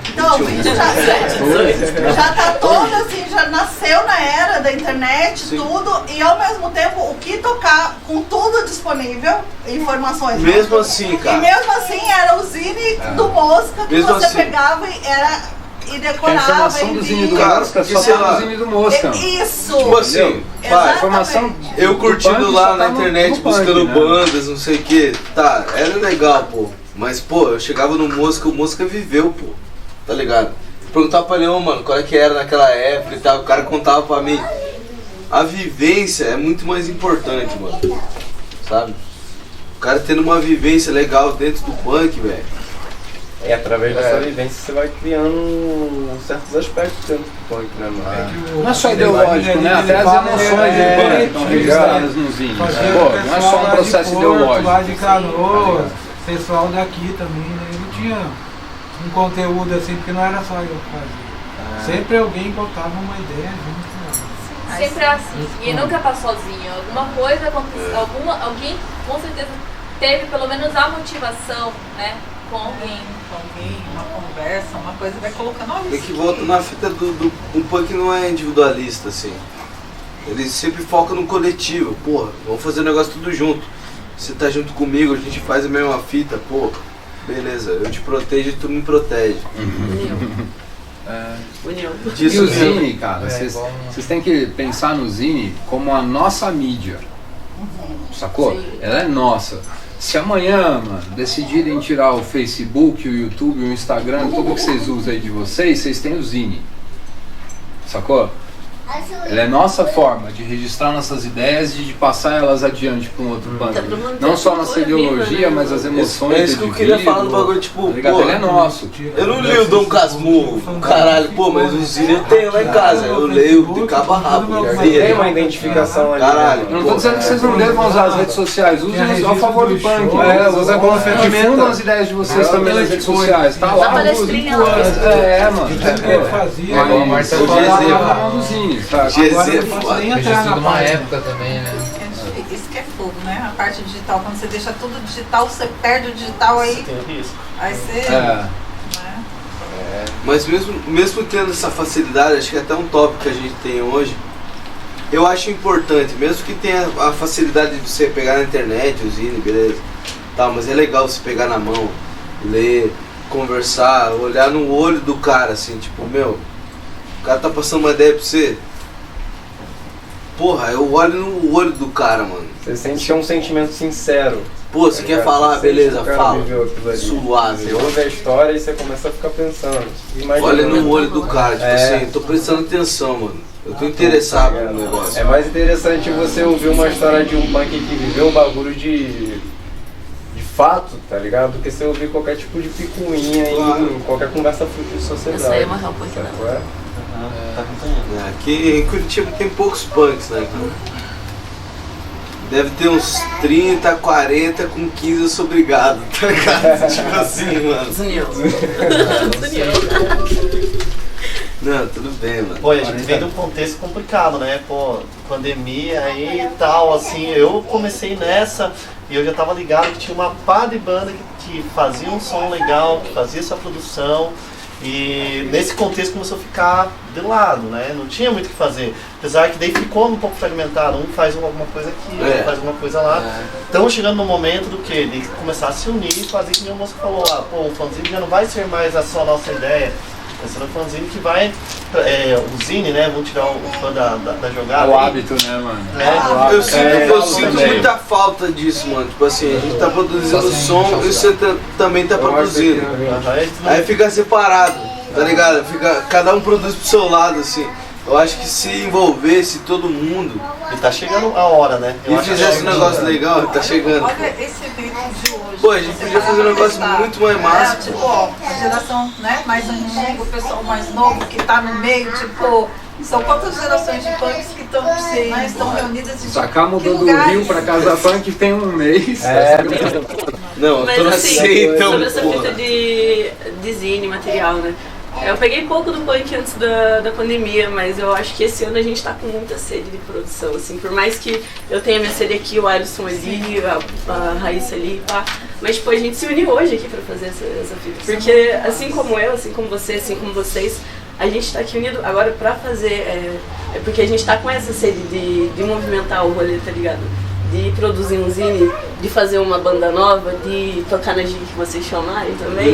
Então, o vídeo já tá todo assim, já nasceu na era da internet, sim, tudo, e ao mesmo tempo o que tocar com tudo disponível, informações. Mesmo assim, cara. E mesmo assim era o zine do Mosca que mesmo você assim pegava e era e A decorava. informação do Zine do Cara, Mosca porque, só sei tá lá, no Zine do Mosca. Isso! Tipo assim, pai, A informação eu do curtindo punk lá só na tá no internet, punk, buscando né? bandas, não sei o que, tá, era legal, pô. Mas, pô, eu chegava no Mosca, o Mosca viveu, pô. Tá ligado? Perguntava pra ele, ô, mano, qual é que era naquela época e tal, o cara contava pra mim. A vivência é muito mais importante, mano. Sabe? O cara tendo uma vivência legal dentro do punk, velho. E através dessa vivência você vai criando certos aspectos dentro do punk, né, mano? Não é só ideológico, né? Até as emoções dele punk estão registradas nos zines. Pô, não é só um processo ideológico. Lá de Canoas, pessoal daqui também, né? Ele tinha um conteúdo assim, porque não era só eu que fazia. Sempre alguém botava uma ideia junto. Sempre é assim, e nunca tá sozinho. Alguma coisa aconteceu, alguém com certeza teve pelo menos a motivação, né? Com alguém, uma conversa, uma coisa, vai colocando É que volta na fita o punk não é individualista, assim. Ele sempre foca no coletivo, porra, vamos fazer o negócio tudo junto. Você tá junto comigo, a gente faz a mesma fita, pô, beleza, eu te protejo e tu me protege. União. E o Zine, cara, vocês têm que pensar no Zine como a nossa mídia. Sacou? Sim. Ela é nossa. Se amanhã, mano, decidirem tirar o Facebook, o YouTube, o Instagram, tudo que vocês usam aí de vocês têm o Zine. Sacou? Ela é nossa forma de registrar nossas ideias e de passar elas adiante para um outro punk. Não só nossa ideologia, mas as emoções. É isso que eu queria falar no bagulho, tipo, tá ligado? pô, Ele é nosso. Eu não li o Dom Casmurro, caralho, pô, mas o Zine eu tenho lá em casa, eu leio de cabo a rabo. Tem uma identificação ali. Caralho. Eu não tô dizendo que vocês não devam usar as redes sociais, usem a favor do punk. Usa como ferramenta. Difundam as ideias de vocês também nas redes sociais. Tá lá, palestrinha lá. mano. Igual o Marcelo GZ é foda. Fez tudo numa época também, né? Isso que é fogo, né? A parte digital, quando você deixa tudo digital, você perde o digital aí. Tem o risco. Aí você. Mas mesmo tendo essa facilidade, acho que é até um tópico que a gente tem hoje, eu acho importante, mesmo que tenha a facilidade de você pegar na internet, o Zine, beleza, tá, mas é legal você pegar na mão, ler, conversar, olhar no olho do cara, assim, tipo, meu, o cara tá passando uma ideia pra você, porra, eu olho no olho do cara, mano. Você sente que é um sentimento sincero. Pô, você quer falar, beleza, fala, suave. Você ouve a história e você começa a ficar pensando. Olha no olho do cara, tipo assim, tô prestando atenção, mano. Eu tô interessado no negócio. É mais interessante você ouvir uma história de um punk que viveu um bagulho de fato, tá ligado? Do que você ouvir qualquer tipo de picuinha em qualquer conversa fútil de sociedade. Essa aí é uma real punk, né? Tá acompanhando. Aqui em Curitiba tem poucos punks, né, cara? Deve ter uns 30, 40, com 15 eu sou obrigado, tá ligado? Tipo assim, mano. Desunião. Não, tudo bem, mano. Pô, a gente vem de um contexto complicado, né? Pô, pandemia aí e tal, assim, eu comecei nessa e eu já tava ligado que tinha uma pá de banda que fazia um som legal, que fazia essa produção. E nesse contexto começou a ficar de lado, né? Não tinha muito o que fazer. Apesar que daí ficou um pouco fragmentado. Um faz alguma coisa aqui, outro faz alguma coisa lá. Estamos chegando no momento do quê? De começar a se unir e fazer que o moço falou, pô, o fanzine já não vai ser mais só a nossa ideia. Vai ser um fanzine que vai... o Zine, né? Vamos tirar o fã da jogada. O hábito, né, mano? Eu sinto muita falta disso, mano. Tipo assim, a gente tá produzindo som e você também tá produzindo. Aí fica separado, tá ligado? Cada um produz pro seu lado, assim. Eu acho que se envolvesse todo mundo... E tá chegando a hora, né? E fizesse um negócio legal, tá chegando. Olha esse evento de hoje. Pô, a gente podia fazer um negócio muito mais massa. Tipo, a geração, né, mais antiga, o pessoal mais novo que tá no meio, tipo... São quantas gerações de punks que estão reunidas em Sacar mudou do Rio pra Casa Punk tem um mês. Não, eu tô Mas assim, então, sobre essa fita de zine, material, né? Eu peguei pouco do punk antes da pandemia, mas eu acho que esse ano a gente tá com muita sede de produção, assim, por mais que eu tenha minha sede aqui, o Alisson ali, a Raíssa ali, pá, mas tipo, a gente se uniu hoje aqui pra fazer essa fita, porque assim como eu, assim como você, assim como vocês, a gente tá aqui unido agora pra fazer, porque a gente tá com essa sede de movimentar o rolê, tá ligado? de produzir um zine, de fazer uma banda nova, de tocar na gig que vocês chamarem também.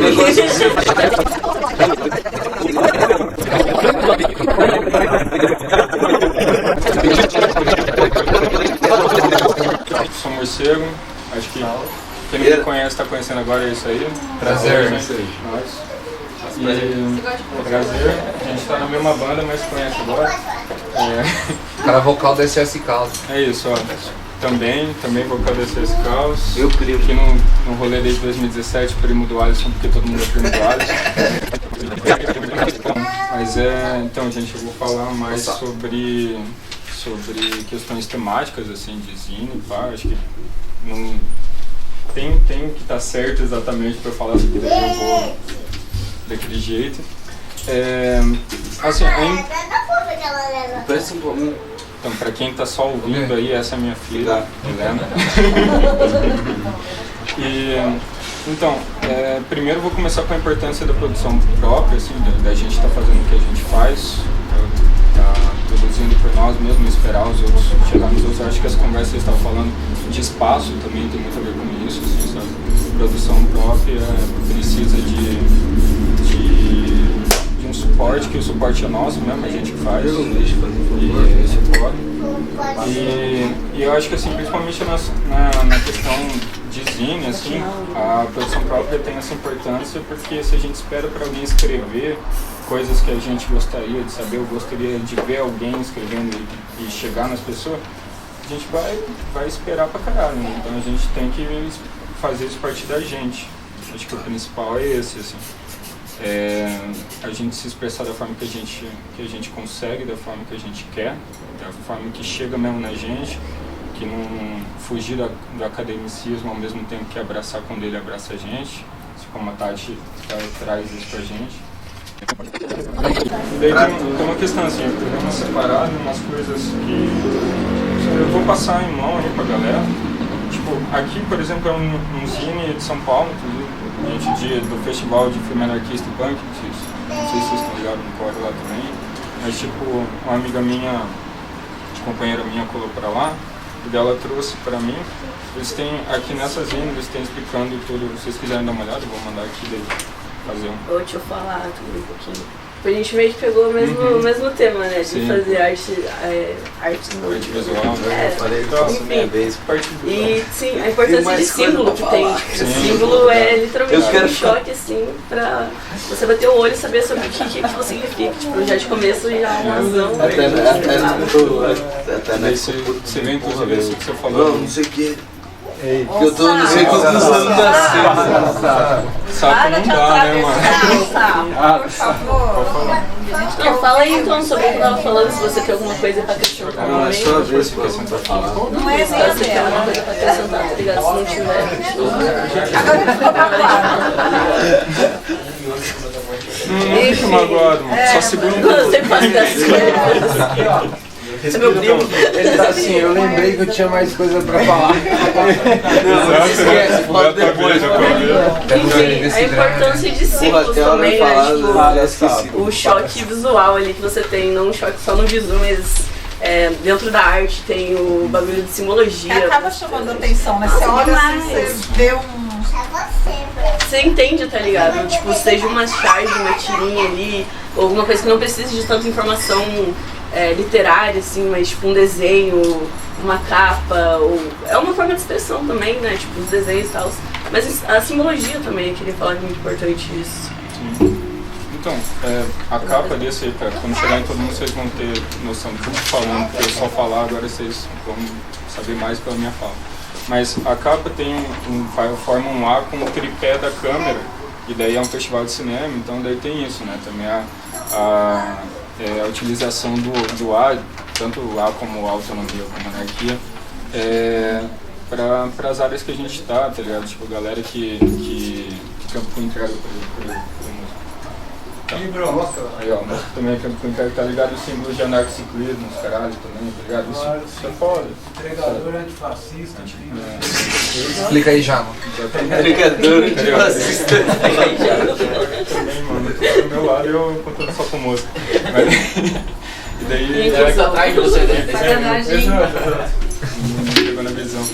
Sou Morcego, acho que quem não me conhece está conhecendo agora, é isso aí. Prazer, gente. Prazer, a gente está na mesma banda, mas se conhece agora. Cara vocal da SS Caos. É isso, ó. Também vocal da SS Caos. Meu primo. Aqui no rolê desde 2017, primo do Alisson, porque todo mundo é primo do Alisson. Mas então, gente, eu vou falar mais sobre questões temáticas, assim, de zine, pá. Acho que não tem que estar certo exatamente para falar sobre daí eu vou daquele jeito. Assim, então, para quem está só ouvindo aí, essa é a minha filha, Helena. Então, primeiro eu vou começar com a importância da produção própria, assim, da gente estar fazendo o que a gente faz, tá produzindo por nós mesmos, esperar os outros chegar nos outros. Eu acho que essa conversa que você estava falando de espaço também tem muito a ver com isso, assim, sabe? Produção própria precisa de um suporte, que o suporte é nosso mesmo, a gente que faz. E eu acho que assim, principalmente na questão de zine, assim, a produção própria tem essa importância, porque se a gente espera para alguém escrever coisas que a gente gostaria de saber, eu gostaria de ver alguém escrevendo e chegar nas pessoas, a gente vai esperar pra caralho, né? Então a gente tem que fazer isso partir da gente. Acho que o principal é esse, assim. A gente se expressar da forma que a gente consegue, da forma que a gente quer, da forma que chega mesmo na gente, que não fugir do academicismo ao mesmo tempo que abraçar quando ele abraça a gente, como a Tati traz isso pra gente. Daí tem uma questão assim, eu programa separado, umas coisas que eu vou passar em mão aí pra galera. Tipo, aqui, por exemplo, é um zine de São Paulo, gente do Festival de Filme Anarquista e Punk, não sei se vocês estão ligados no corre lá também, mas tipo, uma amiga minha, companheira minha, colou pra lá, e dela trouxe pra mim. Eles têm, aqui nessa zine, eles têm explicando tudo, se vocês quiserem dar uma olhada, eu vou mandar aqui daí. Deixa eu falar tudo um pouquinho. A gente meio que pegou o mesmo tema, né? De fazer arte visual, né? Eu falei, nossa, minha vez. E sim, a importância de símbolo que tem. O símbolo é literalmente um choque, assim, pra você bater o olho e saber sobre o que aquilo significa. Tipo, já de começo já uma razão. Até você vê, inclusive, isso que você falou. Não sei o que. Eu tô não sei quantos anos sapo não dá, né, mano? Por favor. Não, fala aí então sobre o que eu tava falando, se você tem alguma coisa pra acrescentar. Não, é sua vez que você vai falar. Não é nem se você tem alguma coisa pra acrescentar, tá ligado? Se não tiver, agora ficou não fica magoado, mano. Só segura um pouco. Eu sempre faço dessa. Esse é meu primo. Ele tá assim, eu lembrei que eu tinha mais coisa pra falar. Não esquece, pode depois. Enfim, a importância de símbolos também, né? Tipo, o choque visual ali que você tem, não um choque só no visu, mas dentro da arte tem o bagulho de simbologia. Acaba chamando a atenção, né? Você olha assim, você vê Você entende, tá ligado? Tipo, seja uma charge, uma tirinha ali, ou alguma coisa que não precise de tanta informação literária, assim, mas tipo um desenho, uma capa, ou é uma forma de expressão também, né? Tipo, os desenhos e tal. Mas a simbologia também, eu queria falar que é muito importante isso. Sim. Então, a capa desse aí, quando chegar em todo mundo, vocês vão ter noção do que eu tô falando, porque eu só falar, agora vocês vão saber mais pela minha fala. Mas a capa tem forma um A com o tripé da câmera, e daí é um festival de cinema, então daí tem isso, né? Também a utilização do A, tanto o A como a autonomia, como a anarquia, para as áreas que a gente tá ligado? Tipo, galera que campo com entrega por música. Aí, ó, mas também campo com entrega, tá ligado? O símbolo de anarquiciclismo, os caralho também, tá ligado? Isso é foda. Entregador antifascista. Explica aí já, mano. Entregador antifascista. Também, mano, eu tô do meu lado e eu contando só com música. E daí. Atrás de você, né? Exato. Chegou na visão. visão.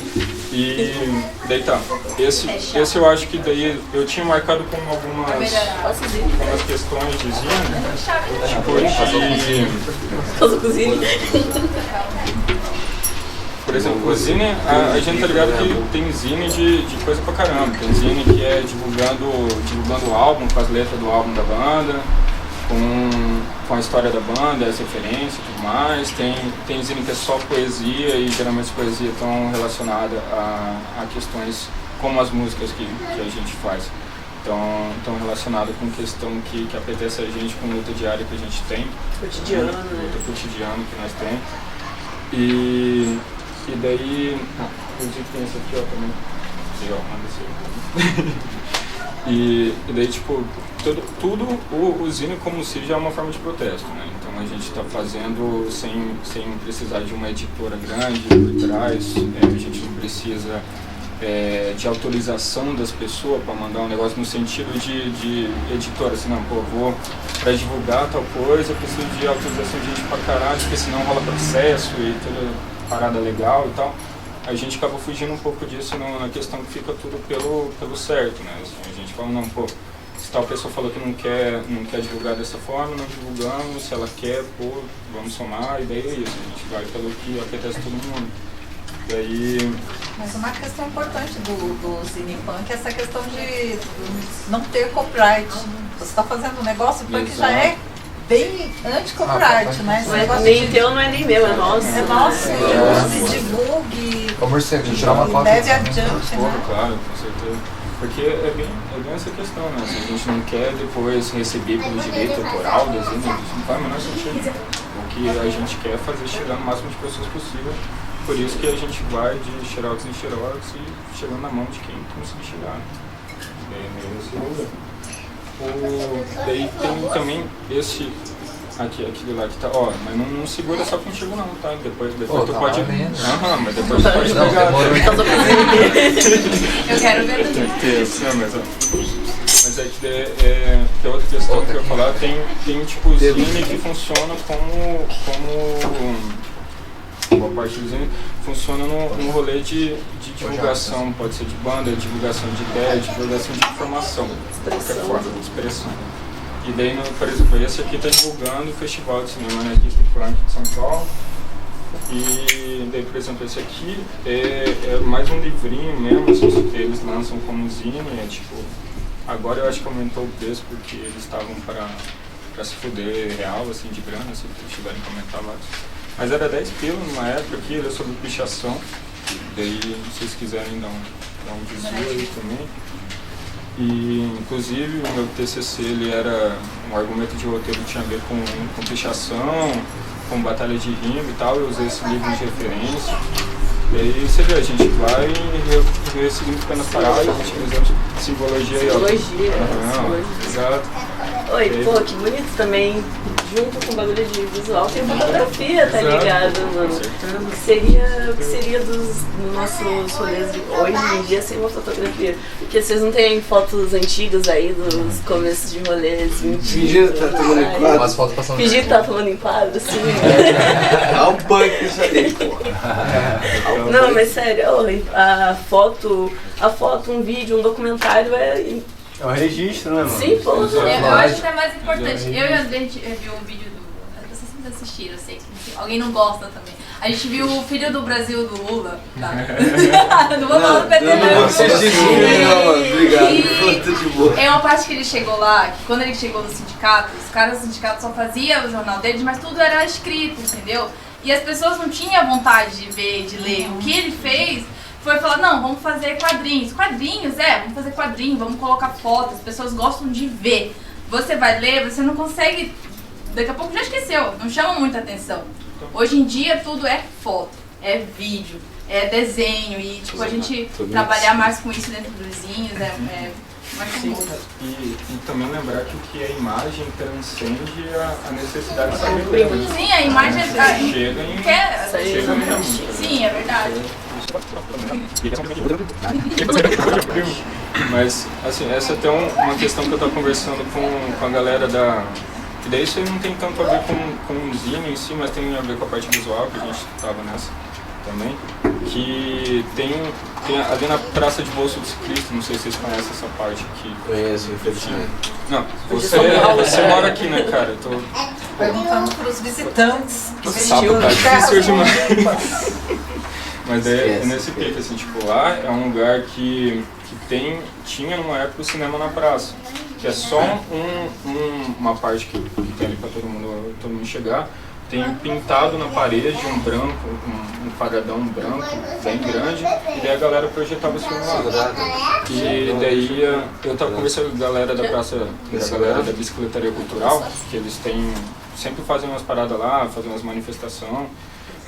E daí tá, esse eu acho que daí eu tinha marcado com algumas questões de zine, por exemplo, o zine, a gente tá ligado que tem zine de coisa pra caramba, tem zine que é divulgando o álbum, com as letras do álbum da banda, com a história da banda, as referências e tudo mais. Tem zine que é só poesia e geralmente as poesias estão relacionadas a questões como as músicas que a gente faz. Estão relacionadas com questão que apetece a gente, com luta diária que a gente tem. Cotidiano, luta cotidiana que nós temos. E daí, inclusive tem esse aqui, ó, também. Manda esse aí. E daí, tipo, tudo o zine como se já é uma forma de protesto, né? Então a gente está fazendo sem precisar de uma editora grande por trás, a gente não precisa de autorização das pessoas para mandar um negócio no sentido de editora, assim, não, pô, vou para divulgar tal coisa, eu preciso de autorização de gente pra caralho, porque senão rola processo e toda parada legal e tal. A gente acaba fugindo um pouco disso na questão que fica tudo pelo certo, né? Assim, a gente fala, não, pô, se tal pessoa falou que não quer divulgar dessa forma, não divulgamos, se ela quer, pô, vamos somar, e daí é isso, a gente vai pelo que apetece todo mundo. Daí... Mas uma questão importante do Zine Punk é essa questão de não ter copyright. Você está fazendo um negócio, o punk já é bem anti-copyright, né? Esse negócio nem teu, não é nem meu, é nosso. É nosso, se divulgue, leve adiante, né? Claro, com certeza. Porque é bem essa questão, né? Se a gente não quer depois receber pelo direito autoral das Zine, não faz o menor sentido. O que a gente quer é fazer chegar no máximo de pessoas possível. Por isso que a gente vai de xerox em xerox e chegando na mão de quem conseguir chegar. Daí tem também esse aquele lá que tá, ó, mas não segura só contigo não, tá? Depois tu pode. Aham, mas depois tu pode pegar. Eu quero ver também. Tem que ter isso, mas aí tem outra questão que eu ia falar, tem tipo zine que funciona como boa parte do zine funciona no rolê de divulgação, pode ser de banda, divulgação de ideia, divulgação de informação, de qualquer forma, de expressão. E daí, por exemplo, esse aqui está divulgando o Festival de Cinema Anarquista e Punk de São Paulo. E daí, por exemplo, esse aqui é mais um livrinho mesmo, assim, que eles lançam como zine, tipo, agora eu acho que aumentou o preço porque eles estavam para se fuder real, assim, de grana, se eles tiverem que aumentar lá. Mas era 10 pila numa época aqui, era sobre pichação. Daí, se vocês quiserem dar um desvio aí também. E, inclusive, o meu TCC, ele era um argumento de roteiro que tinha a ver com pichação, com batalha de rima e tal. Eu usei esse livro de referência. E aí, você vê, a gente vai e esse livro fica na parada, a gente usa simbologia aí, ó. Simbologia. Exato. Oi, pô, que bonito também. Junto com o bagulho de visual tem fotografia, tá ligado, mano? O que seria dos nossos rolês de hoje em dia sem uma fotografia? Porque vocês não têm fotos antigas aí dos começos de rolês? Fingindo que tá tomando em quadro. Fingindo que tá tomando em quadro, assim. É um punk isso aí, pô. Não, mas sério, a foto, um vídeo, um documentário é um registro, né, mano? Sim, pô. Eu acho que é mais importante. Eu e a gente viu o vídeo do... Vocês sempre assistiram, eu sei que alguém não gosta também. A gente viu o Filho do Brasil do Lula. Tá? Não vou falar do PT, não. Não vou assistir isso, não, obrigado. É uma parte que ele chegou lá, que quando ele chegou no sindicato, os caras do sindicato só faziam o jornal deles, mas tudo era escrito, entendeu? E as pessoas não tinham vontade de ver, de ler. O que ele fez foi falar, não, vamos fazer quadrinhos. Quadrinhos, vamos fazer quadrinhos, vamos colocar fotos, as pessoas gostam de ver. Você vai ler, você não consegue, daqui a pouco já esqueceu, não chama muita atenção. Hoje em dia tudo é foto, é vídeo, é desenho e tipo, a gente trabalhar mais com isso dentro dos zines é mais famoso. E também lembrar que o que é imagem transcende a necessidade de saber. Sim, a imagem chega mesmo. Sim, é verdade. Mas, assim, essa é até uma questão que eu estava conversando com a galera da... E daí isso aí não tem tanto a ver com o zine em si, mas tem a ver com a parte visual, que a gente estava nessa também. que tem ali na Praça de Bolso do Ciclista, não sei se vocês conhecem essa parte aqui. Conheço, infelizmente. Não, você mora aqui, né, cara? Eu tô perguntando para os visitantes que vestiu tá difícil demais. Mas é nesse pique, assim, tipo, lá é um lugar que tinha numa época o cinema na praça, que é só uma parte que tem ali pra todo mundo chegar. Tem pintado na parede um branco, um paredão branco bem grande, e daí a galera projetava os filmes lá. E daí eu tava conversando com a galera da praça, da galera da Bicicletaria Cultural, que eles sempre fazem umas paradas lá, fazem umas manifestações,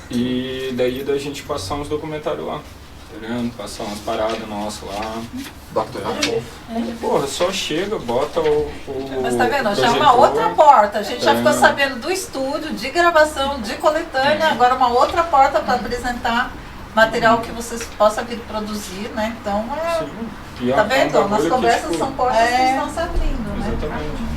e daí da gente passar uns documentários lá. Passar umas paradas nossas lá. Porra, só chega, bota o mas tá vendo? Já é uma outra porta. A gente já ficou sabendo do estúdio, de gravação, de coletânea, agora uma outra porta para apresentar material que vocês possam vir produzir, né? Então tá vendo? Nas conversas são portas que estão se abrindo, né? Exatamente.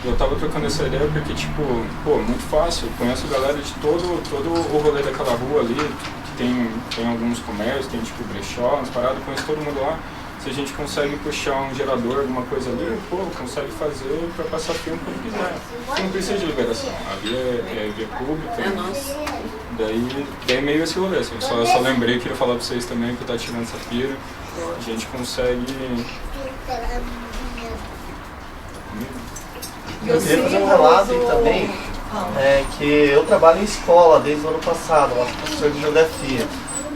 Eu tava trocando essa ideia porque, tipo, muito fácil. Eu conheço galera de todo o rolê daquela rua ali. Tem alguns comércios, tem tipo brechó, umas paradas, conheço todo mundo lá. Se a gente consegue puxar um gerador, alguma coisa ali, consegue fazer pra passar filme quando quiser. Você não precisa de liberação, ali é via pública. É nosso. Daí é meio esse rolê, assim. Só lembrei, queria falar pra vocês também que eu tava tirando essa pira. A gente consegue... Eu queria fazer um relato aí também, que eu trabalho em escola desde o ano passado, eu sou professor de geografia.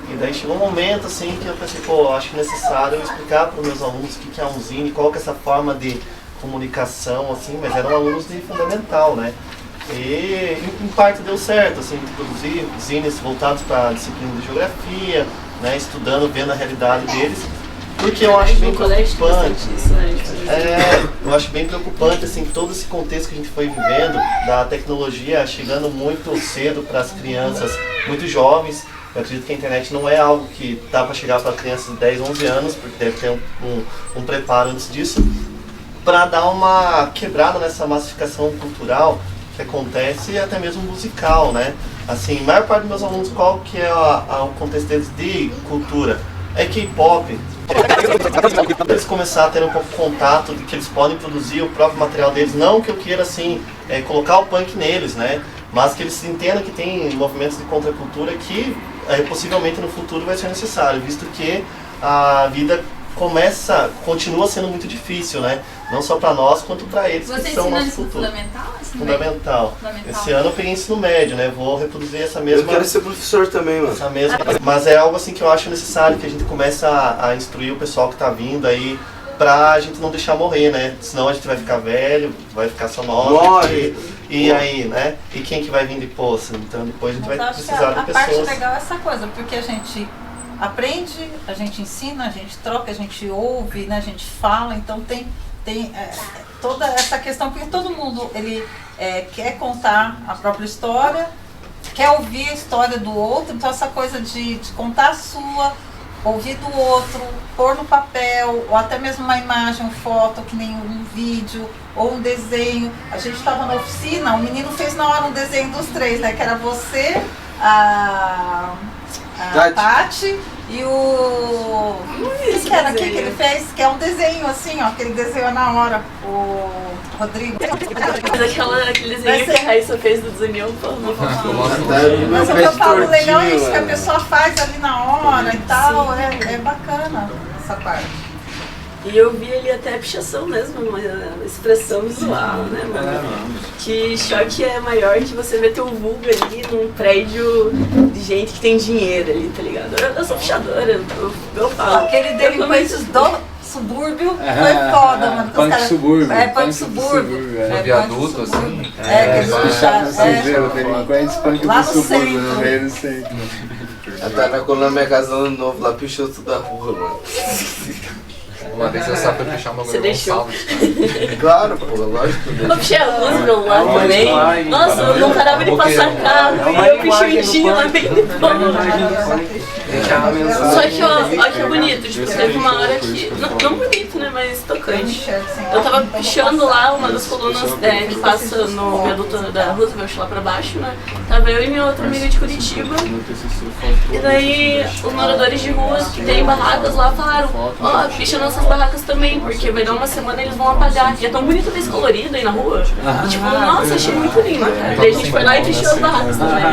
E daí chegou um momento assim que eu pensei, acho que é necessário eu explicar para os meus alunos o que é um zine, qual que é essa forma de comunicação, assim, mas eram alunos de fundamental, né? E em parte deu certo, assim, produzir zines voltados para a disciplina de geografia, né, estudando, vendo a realidade deles. Porque eu acho bem preocupante, eu acho bem preocupante assim, todo esse contexto que a gente foi vivendo, da tecnologia chegando muito cedo para as crianças muito jovens. Eu acredito que a internet não é algo que dá para chegar para crianças de 10, 11 anos, porque deve ter um preparo antes disso, para dar uma quebrada nessa massificação cultural que acontece e até mesmo musical, né? Assim, a maior parte dos meus alunos, qual que é o contexto deles de cultura? É K-pop. Eles começarem a ter um pouco de contato de que eles podem produzir o próprio material deles, não que eu queira assim colocar o punk neles, né? Mas que eles entendam que tem movimentos de contracultura que possivelmente no futuro vai ser necessário, visto que a vida continua sendo muito difícil, né? Não só para nós, quanto para eles que são nosso futuro. Fundamental. Esse ano eu peguei ensino médio, né? Vou reproduzir essa mesma... Eu quero ser professor também, mano. Essa mesma... Mas é algo assim que eu acho necessário, que a gente comece a instruir o pessoal que tá vindo aí, pra gente não deixar morrer, né? Senão a gente vai ficar velho, vai ficar só nós. Morre! E aí, né? E quem que vai vir depois? Então depois a gente vai precisar de pessoas... A parte legal é essa coisa, porque a gente aprende, a gente ensina, a gente troca, a gente ouve, né? A gente fala, então tem toda essa questão, porque todo mundo quer contar a própria história, quer ouvir a história do outro, então essa coisa de contar a sua, ouvir do outro, pôr no papel, ou até mesmo uma imagem, uma foto, que nem um vídeo, ou um desenho. A gente estava na oficina, o menino fez na hora um desenho dos três, né? Que era você, a Tati e o... O que era aqui que ele fez? Que é um desenho assim, ó, que ele desenhou na hora, o Rodrigo. Aquele desenho que a Raíssa fez do desunião, mas o que eu falo legal é isso, que a pessoa faz ali na hora e tal, é bacana essa parte. E eu vi ali até a pichação mesmo, uma expressão visual, né, mano? Que choque é maior que você ver teu vulgo ali num prédio de gente que tem dinheiro ali, tá ligado? Eu sou pichadora, eu falo. Aquele delinquentes do subúrbio foi foda, mano. Punk subúrbio. Punk subúrbio. No viaduto, assim. Que eles picharam. Delinquentes punk lá do no subúrbio, no centro. meio do centro. A Tata colou na minha casa no Ano Novo, lá pichou tudo da rua, mano. Uma vez eu sabe fechar uma Você deixou? Claro, pô, lógico. Eu pichei a luz meu lado também. Nossa, eu não parava de passar carro e eu pichei o tinho lá bem depois. deixar uma mensagem. Só que, ó, olha que bonito, tipo, teve uma hora que, não bonito, né, mas tocante. Eu tava pichando lá uma das colunas que passa no viaduto da Roosevelt lá pra baixo, né, tava eu e minha outra amiga de Curitiba, e daí os moradores de rua que tem barracas lá falaram, ó, picha nossas barracas também, porque vai dar uma semana e eles vão apagar, e é tão bonito ver esse colorido aí na rua, e tipo, nossa, achei muito lindo, cara, daí a gente foi lá e pichou as barracas também.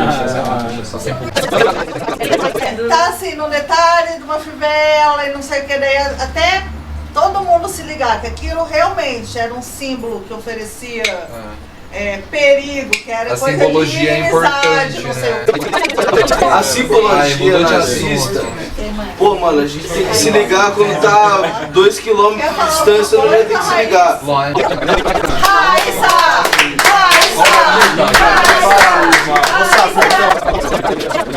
Tá assim, no detalhe de uma fivela e não sei o que, daí até todo mundo se ligar que aquilo realmente era um símbolo que oferecia perigo, que era A coisa simbologia é de inimizade, importante, não sei né? o que. A simbologia nazista, pô, mano, a gente tem que se ligar quando tá 2 km de distância, não tem que se ligar.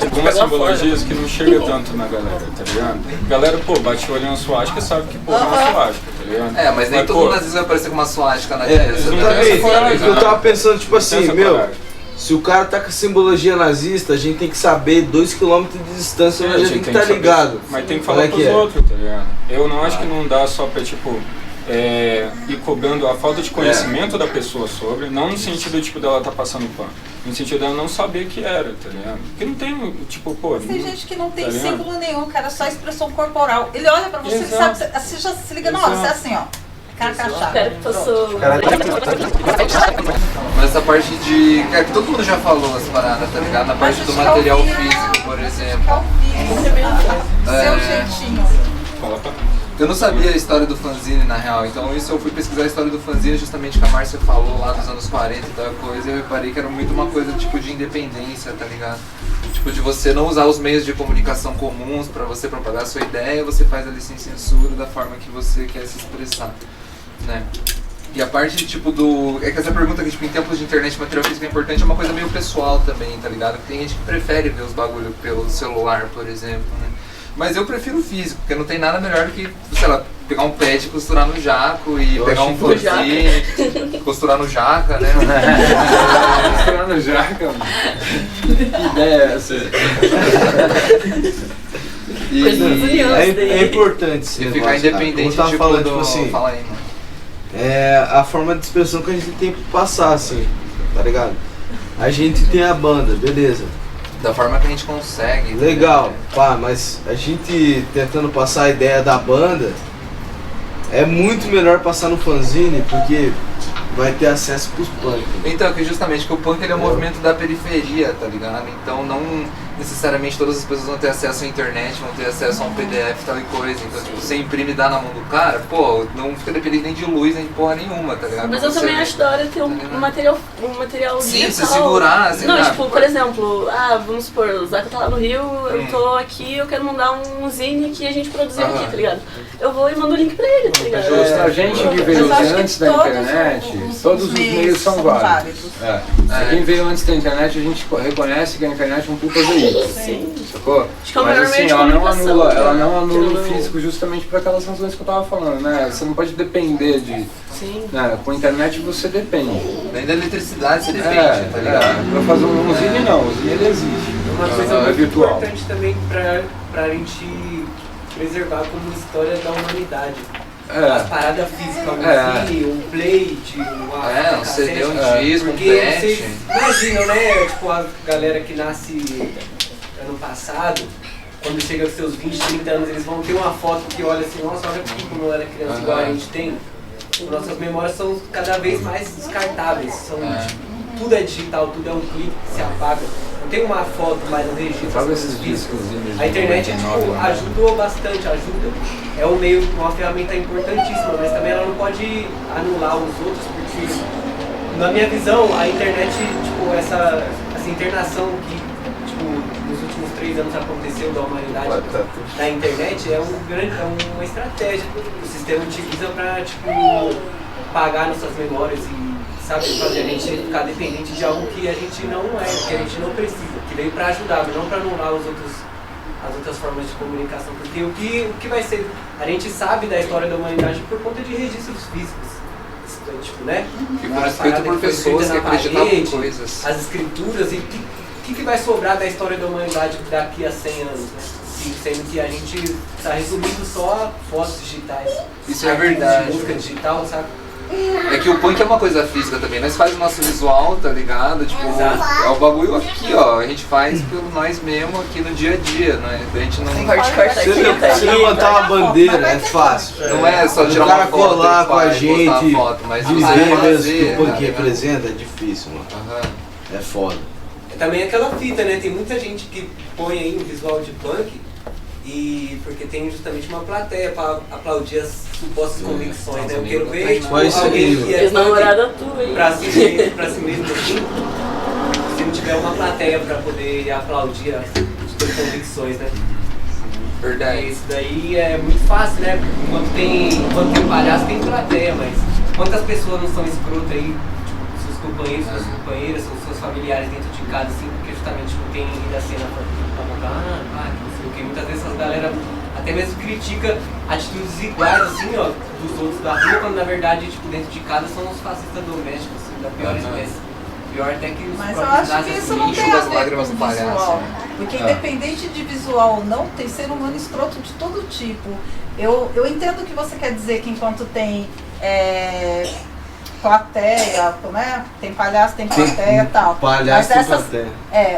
Algumas simbologias que não chega tanto na galera, tá ligado? A galera, pô, bate o olho na suástica e sabe que, pô, é uma suástica, tá ligado? É, mas nem todo nazismo vai aparecer com uma suástica na testa. Eu tava pensando, tipo assim, meu, se o cara tá com a simbologia nazista, a gente tem que saber 2 km de distância, a gente tem que estar ligado. Mas tem que falar pros outros, tá ligado? Eu não acho que não dá só pra, tipo, ir cobrando a falta de conhecimento da pessoa sobre, não no sentido, tipo, dela tá passando pano, no sentido dela não saber que era, tá ligado? Porque não tem, tipo, pô... Mas tem gente que não tem tá símbolo nenhum, cara, só expressão corporal. Ele olha pra você e sabe, você já se liga, não, você é assim, ó. Cara cachada. Mas essa parte de... Cara, que todo mundo já falou as paradas, tá ligado? Na parte do material físico, por exemplo. Seu jeitinho. Eu não sabia a história do fanzine, na real, então isso eu fui pesquisar a história do fanzine justamente que a Márcia falou lá dos anos 40 e tal coisa, e eu reparei que era muito uma coisa tipo de independência, tá ligado? Tipo, de você não usar os meios de comunicação comuns pra você propagar a sua ideia, você faz ali sem censura da forma que você quer se expressar, né? E a parte, tipo, do... É que essa pergunta que, tipo, em tempos de internet material físico é importante, é uma coisa meio pessoal também, tá ligado? Tem gente que prefere ver os bagulho pelo celular, por exemplo, né? Mas eu prefiro físico, porque não tem nada melhor do que, sei lá, pegar um pet e costurar no jaco e pegar um fanzine, costurar no jaca, né? Costurar no jaca, mano. Que ideia é essa? É importante esse e ficar independente, cara. tipo, falando, tipo assim, fala aí, mano. É a forma de expressão que a gente tem que passar, assim, tá ligado? A gente tem a banda, beleza. Da forma que a gente consegue. Legal, pá, mas a gente tentando passar a ideia da banda, é muito melhor passar no fanzine, porque vai ter acesso pros punk. Então, que justamente que o punk ele é um movimento da periferia, tá ligado? Então não necessariamente todas as pessoas vão ter acesso à internet, vão ter acesso a um PDF e tal e coisa. Então, tipo, você imprime e dá na mão do cara, pô, não fica dependente nem de luz, nem de porra nenhuma, tá ligado? Mas eu também acho da hora ter um material Sim, digital. você segurar, assim, não, tipo, por exemplo, vamos supor, o Zaca tá lá no Rio, eu tô aqui, eu quero mandar um zine que a gente produziu aqui, tá ligado? Eu vou e mando o link pra ele, tá ligado? A gente que veio antes da internet, todos os meios são válidos. Quem veio antes da internet, a gente reconhece que a internet é um puta veículo. Sim. Sacou? Acho que é o mas melhor assim, meio de ela não anula o querendo- físico justamente por aquelas razões que eu tava falando, né? Você não pode depender de... Sim. Né? Com a internet você depende. Nem da eletricidade você depende, tá ligado? Pra fazer um zine não, o zine ele existe. Uma coisa é muito virtual. importante também pra gente preservar como história da humanidade. As paradas físicas, um zine, um plate, um CD, um disco, um porque patch. vocês imaginam, né, tipo, a galera que nasce ano passado, quando chega aos seus 20, 30 anos, eles vão ter uma foto que olha assim, nossa, olha aqui como eu era criança, igual a gente tem. Nossas memórias são cada vez mais descartáveis, tudo é digital, tudo é um clique que se apaga. Não tem uma foto mais no registro. Sabe esses discos? A internet ajudou bastante, ajuda. É um meio, uma ferramenta importantíssima, mas também ela não pode anular os outros, porque na minha visão a internet, tipo, essa internação que tipo, nos últimos 3 anos aconteceu da humanidade na internet é uma estratégia que o sistema utiliza para tipo, pagar nossas memórias e sabe, fazer a gente ficar dependente de algo que a gente não é, que a gente não precisa, que veio para ajudar, mas não para anular as outras formas de comunicação, porque o que vai ser, a gente sabe da história da humanidade por conta de registros físicos, tipo, né? Que foram escritos por pessoas que acreditavam em coisas. As escrituras e o que vai sobrar da história da humanidade daqui a 100 anos, né? assim, sendo que a gente tá resumindo só a fotos digitais. Isso é verdade. Música digital, sabe? É que o punk é uma coisa física também. Nós faz o nosso visual, tá ligado? Tipo, é o bagulho aqui, ó. A gente faz pelo nós mesmo aqui no dia a dia, né? A gente não... Se levantar uma bandeira é fácil. Não é só tirar o cara uma foto, colar com a gente, foto, mas dizer mesmo que fazer, o punk representa é difícil, mano. É foda. Também aquela fita, né? Tem muita gente que põe aí um visual de punk e porque tem justamente uma plateia pra aplaudir as supostas convicções, né? Eu quero ver tipo, alguém que é punk pra si mesmo assim, se não tiver uma plateia pra poder aplaudir as suas convicções, né? Verdade. Isso daí é muito fácil, né? Quando tem palhaço tem plateia, mas quantas pessoas não são escrotas aí, tipo, seus companheiros, suas companheiras, seus familiares dentro de casa, assim, porque justamente não tem ninguém da cena pra montar, não sei o que. Muitas vezes as galera até mesmo critica atitudes iguais, assim, ó, dos outros da rua, quando na verdade, tipo, dentro de casa são os fascistas domésticos, assim, da pior espécie. Pior até que os Mas eu acho que isso não tem a ver com visual. Porque independente de visual ou não, tem ser humano escroto de todo tipo. Eu entendo o que você quer dizer, que enquanto tem plateia, né? Tem palhaço, tem plateia e tal. Palhaço tem plateia.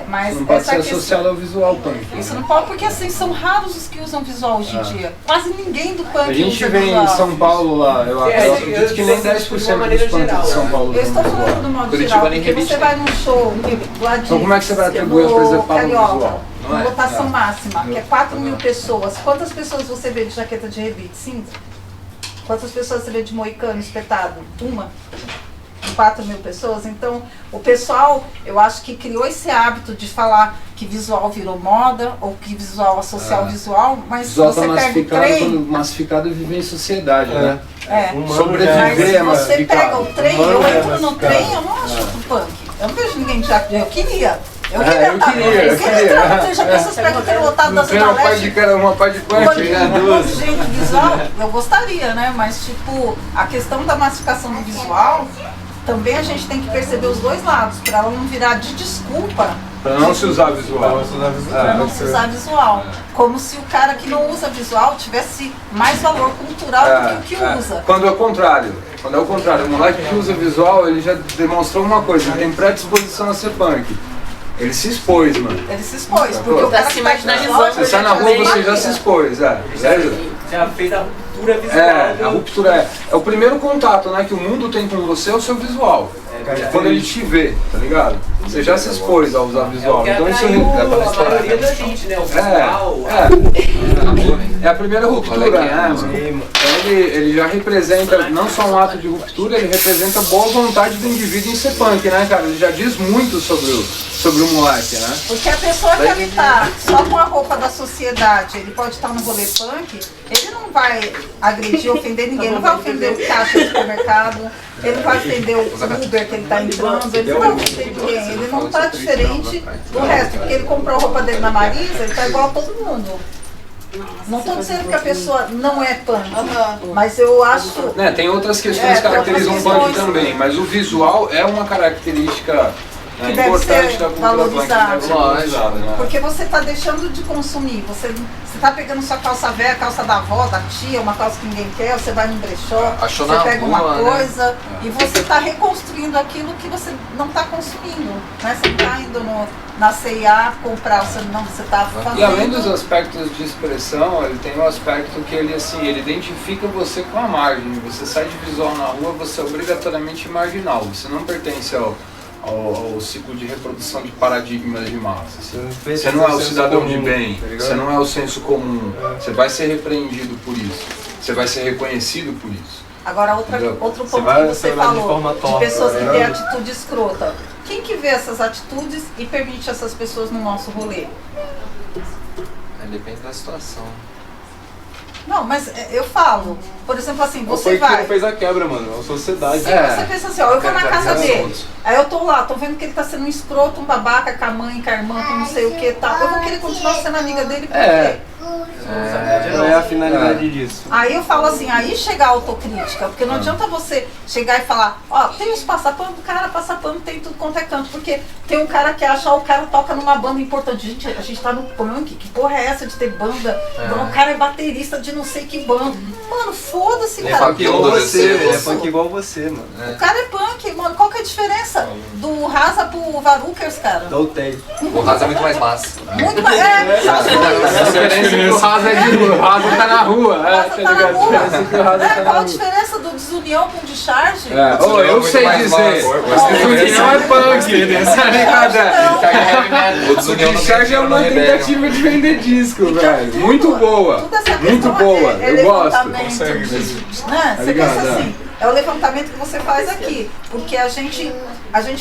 Mas não pode essa ser questão, associado ao visual punk. isso não pode, porque assim, são raros os que usam visual hoje em dia. Quase ninguém do punk A gente usa vê visual. em São Paulo lá, eu acredito que nem 10% dos punks de São Paulo Eu estou usam falando do modo geral, porque você vai num show lá de Então como é que você vai atribuir a preservar o visual? Uma votação máxima, que é 4.000 pessoas. Quantas pessoas você vê de jaqueta de rebite? 5? Quantas pessoas você vê de moicano espetado? 1? 4.000 pessoas. Então, o pessoal, eu acho que criou esse hábito de falar que visual virou moda, ou que visual associar o visual, mas visual você tá pega o trem... quando massificado vive em sociedade, né? Sobreviver mas você pega o trem, eu entro no trem, eu não acho punk. Eu não vejo ninguém de jaqueta. Eu queria. Eu queria entrar no trem, já pensou se pega o trem lotado da Zona Leste. Uma parte de punk, gente visual, eu gostaria, né? Mas, tipo, a questão da massificação do visual, também a gente tem que perceber os dois lados, para ela não virar de desculpa. Para não se usar visual. Para não se usar visual. Como se o cara que não usa visual tivesse mais valor cultural do que o que usa. Quando é o contrário. O moleque que usa visual, ele já demonstrou uma coisa, ele tem predisposição a ser punk. Ele se expôs, mano. Ele se expôs, porque o cara se marginalizou. Você sai na rua, você já se expôs, Já fez a ruptura visual. A ruptura é o primeiro contato, né, que o mundo tem com você, é o seu visual. Quando ele te vê, tá ligado? Você já se expôs a usar visual. Então isso a maioria da gente, né? O visual. É a primeira ruptura, né? Ele já representa não só um ato de ruptura, ele representa a boa vontade do indivíduo em ser punk, né, cara? Ele já diz muito sobre o moleque, né? Porque a pessoa que ele tá só com a roupa da sociedade, ele pode estar no rolê punk, ele não vai agredir, ofender ninguém, ele não vai ofender o caixa do supermercado, ele não vai ofender o Uber que ele tá entrando, ele não vai ofender ninguém, ele não tá diferente do resto, porque ele comprou a roupa dele na Marisa, ele tá igual a todo mundo. Não estou dizendo que a pessoa não é punk, mas eu acho... Tem outras questões que caracterizam o punk também, mas o visual é uma característica que deve ser valorizada. Né? Porque você está deixando de consumir, você está pegando sua calça velha, a calça da avó, da tia, uma calça que ninguém quer, você vai num brechó, você pega uma coisa e você está reconstruindo aquilo que você não está consumindo. Né? Você está indo na C&A comprar, você está fazendo... E além dos aspectos de expressão, ele tem um aspecto que ele identifica você com a margem. Você sai de visual na rua, você é obrigatoriamente marginal, você não pertence ao ciclo de reprodução de paradigmas de massa. Você não é o cidadão de bem, você não é o senso comum, você vai ser repreendido por isso, você vai ser reconhecido por isso. Agora, outro ponto que você falou, de pessoas que têm atitude escrota. Quem que vê essas atitudes e permite essas pessoas no nosso rolê? Depende da situação. Não, mas eu falo, por exemplo assim, você vai... fez a quebra, mano, é a sociedade. Se você pensa assim, ó, eu vou na casa dele, aí eu tô lá, tô vendo que ele tá sendo um escroto, um babaca com a mãe, com a irmã, com não sei o que e tal, eu vou querer continuar sendo amiga dele, por quê? Qual é a finalidade disso? Aí eu falo assim, aí chega a autocrítica, porque não adianta você chegar e falar, ó, tem os passapano, cara, passapano tem tudo quanto é canto, porque tem um cara que acha, ó, o cara toca numa banda importante, gente, a gente tá no punk, que porra é essa de ter banda? O cara é baterista de não sei que banda. Mano, foda-se, cara. É punk igual você, é punk igual você, mano. O cara é punk, mano, qual que é a diferença do Rasa pro Varukers, cara? Da UTEI. O Rasa é muito mais massa. Muito mais, O Rasa tá na rua. Qual a diferença do Desunião com o Discharge? Eu sei dizer. O Desunião é punk. O Discharge é uma tentativa de vender disco, velho. Muito boa. Muito boa. Eu gosto. Consegue mesmo. Você pensa assim, é o levantamento que você faz aqui, porque a gente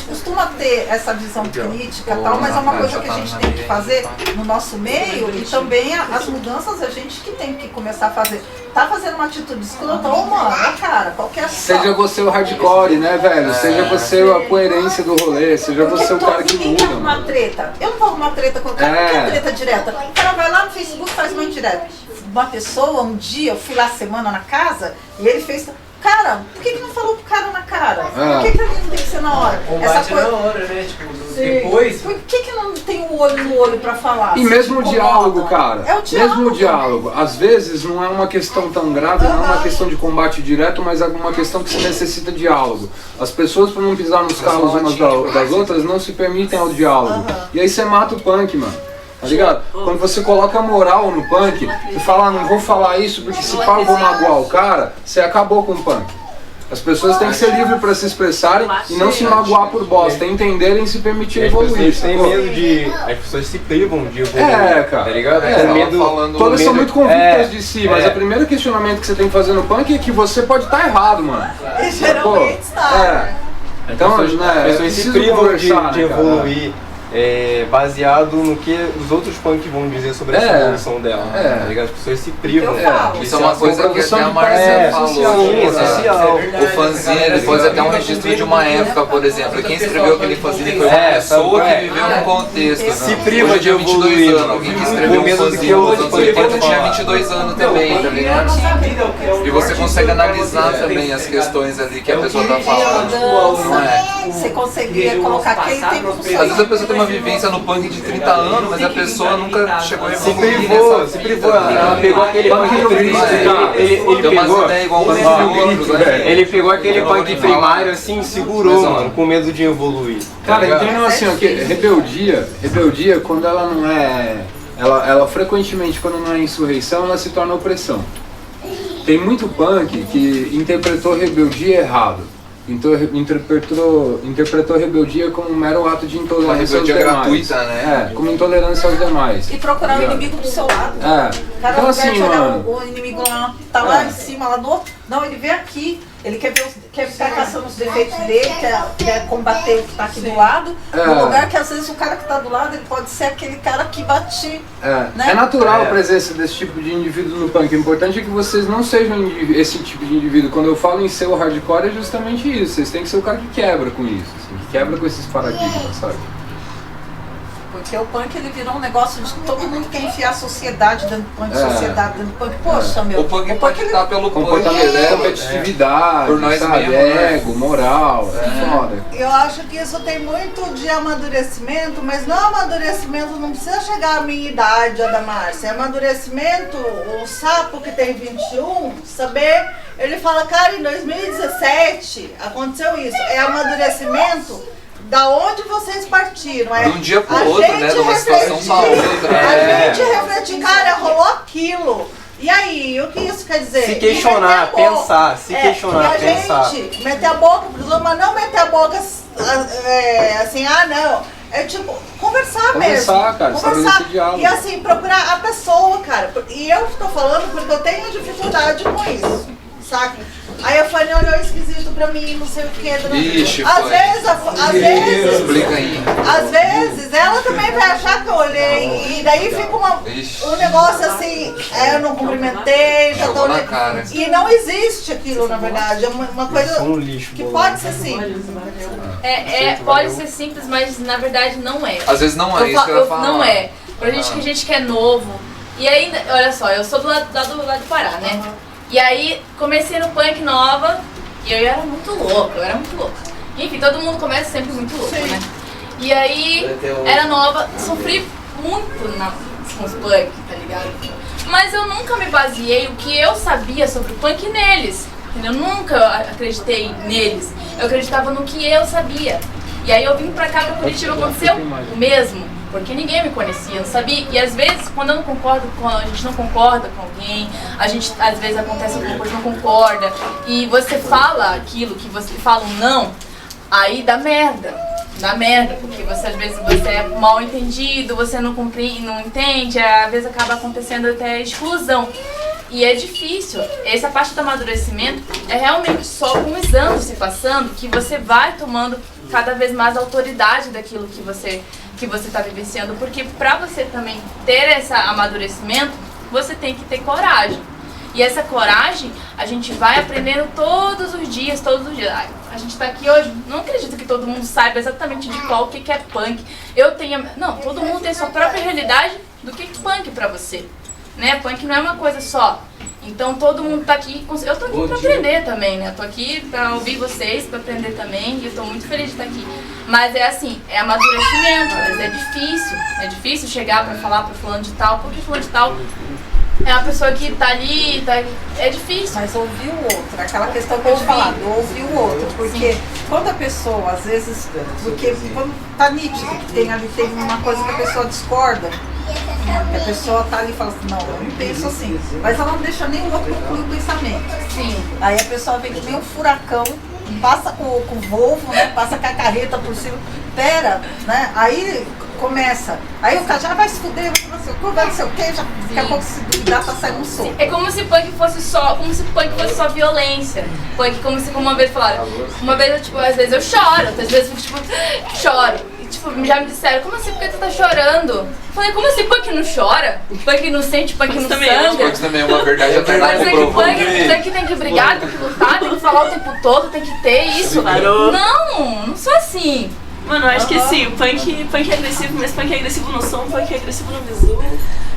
costuma ter essa visão crítica e tal, mas é uma coisa que a gente tem que fazer no nosso meio e também as mudanças a gente que tem que começar a fazer. Tá fazendo uma atitude escrota, mano, cara, qualquer ação. Seja você o hardcore, né, velho? Seja você a coerência do rolê, seja você o cara que muda. Ninguém quer arrumar treta. Eu não vou arrumar treta com o cara, não quer treta direta. O cara vai lá no Facebook e faz uma indireta. Uma pessoa, um dia, eu fui lá semana na casa e ele fez... Cara, por que não falou pro cara na cara? Por que não tem que ser na hora? Essa coisa... na hora, né? Tipo, depois... Por que não tem o olho no olho pra falar? E mesmo o diálogo, cara. É o diálogo. Mesmo o diálogo. Às vezes não é uma questão tão grave, não é uma questão de combate direto, mas é uma questão que se necessita de diálogo. As pessoas, para não pisar nos carros umas das outras, não se permitem ao diálogo. E aí você mata o punk, mano. Tá ligado? Quando você coloca moral no punk e fala, não vou falar isso porque se pá eu vou magoar o cara, você acabou com o punk. As pessoas têm que ser livres para se expressarem e não se magoar por bosta, entenderem e se permitir evoluir. As pessoas têm medo de... As pessoas se privam de evoluir. Cara. Tá ligado? Todas são muito convictas de si, mas o primeiro questionamento que você tem que fazer no punk é que você pode estar errado, mano. E geralmente está. Então, as pessoas se privam de evoluir. Baseado no que os outros punk vão dizer sobre essa evolução dela. Tá ligado? As pessoas se privam. Isso é uma coisa que até a Marcia falou. Social. O fanzine ele pode até um registro de uma época, por exemplo. Quem escreveu aquele fanzine foi uma pessoa que viveu num contexto. Se priva de 22 anos. Alguém que escreveu um fanzine nos anos 80 tinha 22 anos também, tá ligado? E você consegue analisar também as questões ali que a pessoa tá falando. Você conseguia colocar aquele tempo. Às vezes a pessoa tem uma vivência no punk de 30 anos, mas a pessoa nunca chegou a evoluir. Se privou. Ela pegou aquele punk ele pegou aquele punk primário assim, segurou, mano, com medo de evoluir. Cara, entendam assim, ó, que rebeldia, quando ela não é... Ela frequentemente, quando não é insurreição, ela se torna opressão. Tem muito punk que interpretou rebeldia errado. Então interpretou a rebeldia como um mero ato de intolerância aos demais. Gratuita, né? Como intolerância aos demais. E procurar o inimigo do seu lado. Cara, então assim, mano, o inimigo lá, tá lá em cima, lá do outro. Não, ele vem aqui, ele quer ficar caçando os defeitos dele, quer combater o que tá aqui do lado. No lugar que às vezes o cara que tá do lado, ele pode ser aquele cara que bate. Né? É natural a presença desse tipo de indivíduo no punk. O importante é que vocês não sejam esse tipo de indivíduo. Quando eu falo em ser o hardcore é justamente isso. Vocês têm que ser o cara que quebra com isso, assim, que quebra com esses paradigmas, sabe? Porque o punk ele virou um negócio de todo mundo quer enfiar a sociedade dentro do punk, sociedade dentro do punk. Poxa, meu. O punk pode estar pelo comportamento, competitividade, por nós sabe? mesmos, ego, moral, foda. Eu acho que isso tem muito de amadurecimento, mas não amadurecimento, não precisa chegar à minha idade, a da Márcia. Amadurecimento, o sapo que tem 21, saber, ele fala, cara, em 2017 aconteceu isso. É amadurecimento da onde vocês partiram. De um dia pro outro, né? De uma situação pra outra. A gente refletir, cara, rolou aquilo. E aí, o que isso quer dizer? Se questionar, pensar, pensar. A gente meter a boca pros outros, mas não meter a boca assim, não. É tipo, conversar mesmo. Cara, conversar. E assim, procurar a pessoa, cara. E eu tô falando porque eu tenho dificuldade com isso, saca? Aí a Fanny olhou esquisito pra mim, não sei o que. Ixi, às vezes, explica aí. Às vezes, ela também vai achar que eu olhei. E daí fica um negócio assim, eu não cumprimentei, já tô na cara. E não existe aquilo, na verdade. É uma coisa que pode ser simples. Pode ser simples, mas na verdade não é. Às vezes não é isso que eu ia falar. Não é. Pra gente que a gente que é novo, E aí, olha só, eu sou do lado do Pará, né? E aí comecei no punk nova e eu era muito louca, Enfim, todo mundo começa sempre muito louco, né? E aí, era nova, sofri muito com os punk, tá ligado? Mas eu nunca me baseei o que eu sabia sobre o punk neles, entendeu? Eu nunca acreditei neles, eu acreditava no que eu sabia. E aí eu vim pra cá, pra Curitiba, aconteceu o mesmo. Porque ninguém me conhecia, eu não sabia. E às vezes, quando a gente não concorda com alguém, a gente, às vezes acontece alguma coisa, não concorda, e você fala aquilo que você fala um não, aí dá merda, porque você, às vezes você é mal entendido, você não compreende, não entende, às vezes acaba acontecendo até exclusão. E é difícil. Essa parte do amadurecimento é realmente só com os anos se passando que você vai tomando cada vez mais autoridade daquilo que você está vivenciando, porque para você também ter esse amadurecimento, você tem que ter coragem. E essa coragem a gente vai aprendendo todos os dias. A gente está aqui hoje, não acredito que todo mundo saiba exatamente de qual o que é punk. Não, todo mundo tem a sua própria realidade do que é punk para você. Né? Punk não é uma coisa só. Então todo mundo tá aqui, eu tô aqui pra aprender também, né? Eu tô aqui pra ouvir vocês, pra aprender também, e eu tô muito feliz de estar aqui. Mas é assim, é amadurecimento, mas é difícil chegar pra falar pro fulano de tal, porque fulano de tal é uma pessoa que tá ali, é difícil. Mas ouvir o outro, aquela questão que eu te falava, ouvir o outro, porque quando a pessoa, às vezes, porque quando tá nítido que tem uma coisa que a pessoa discorda, a pessoa tá ali e fala assim, não, eu não penso assim. Mas ela não deixa nem o outro concluir o pensamento. Sim. Aí a pessoa vem que nem um furacão, passa com o Volvo, né? Passa com a carreta por cima. Pera, né? Aí começa. Aí o cara já vai se fuder, vai não sei o quê, já daqui a pouco se dá pra sair um soco. É como se punk fosse só violência. Punk, como uma vez falaram. Uma vez eu, às vezes eu choro, outras vezes eu choro. Já me disseram, como assim, por que tu tá chorando? Eu falei, como assim, punk não chora? Punk não sente, punk não sangra. Punk também é uma verdade alternada. Mas punk tem que brigar, tem que lutar, tem que falar o tempo todo, tem que ter isso. Não sou assim. Mano, eu acho que sim, punk é agressivo, mas punk é agressivo no som, punk é agressivo no visual.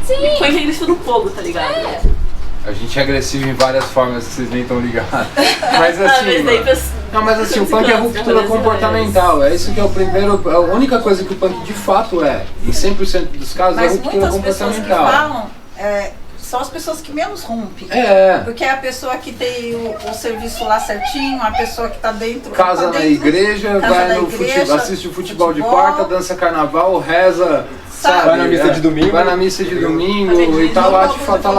Sim. E punk é agressivo no povo, tá ligado? A gente é agressivo em várias formas que vocês nem estão ligados. Mas assim, o punk é ruptura comportamental. É isso que é o primeiro. A única coisa que o punk de fato é, em 100% dos casos, é ruptura comportamental. Mas muitas pessoas que falam, são as pessoas que menos rompem. Porque é a pessoa que tem o serviço lá certinho, a pessoa que tá dentro. Casa na igreja, vai no futebol, assiste o futebol de quarta, dança carnaval, reza. Sabe? Vai na missa de domingo. Vai na missa de domingo e tá lá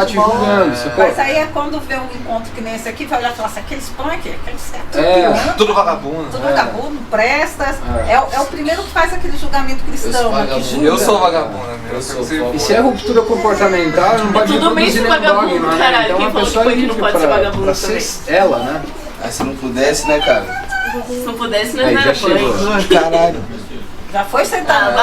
te julgando. Mas aí é quando vê um encontro que nem esse aqui, vai olhar e falar assim, aqueles punk, aqueles tudo vagabundo. Tudo vagabundo, presta. É o primeiro que faz aquele julgamento cristão. Eu sou vagabundo, meu. E se é ruptura comportamental, não pode reproduzir nenhum dogma, né? Então uma pessoa é livre pra ser ela, né? Se não pudesse, né, cara? Se não pudesse, não era punk. Caralho. Já foi sentado.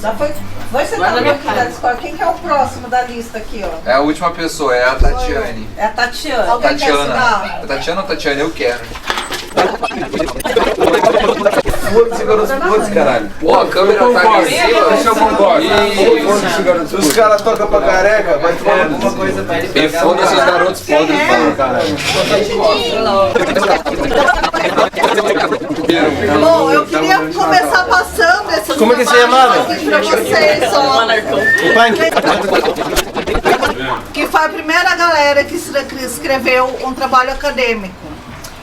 Já foi sentado na minha cara. Quem que é o próximo da lista aqui, ó? É a última pessoa, é a Tatiane. É a Tatiana. Alguém Tatiana. É Tatiana ou Tatiana? Eu quero. Foda-se, caralho. Pô, a câmera tá agressiva. Deixa eu concordo. Os caras tocam pra careca, vai tomar alguma coisa pra eles. E foda-se os garotos podres, caralho. Bom, eu queria começar passando esses Como é que você chamava? pra vocês, só. Que foi a primeira galera que escreveu um trabalho acadêmico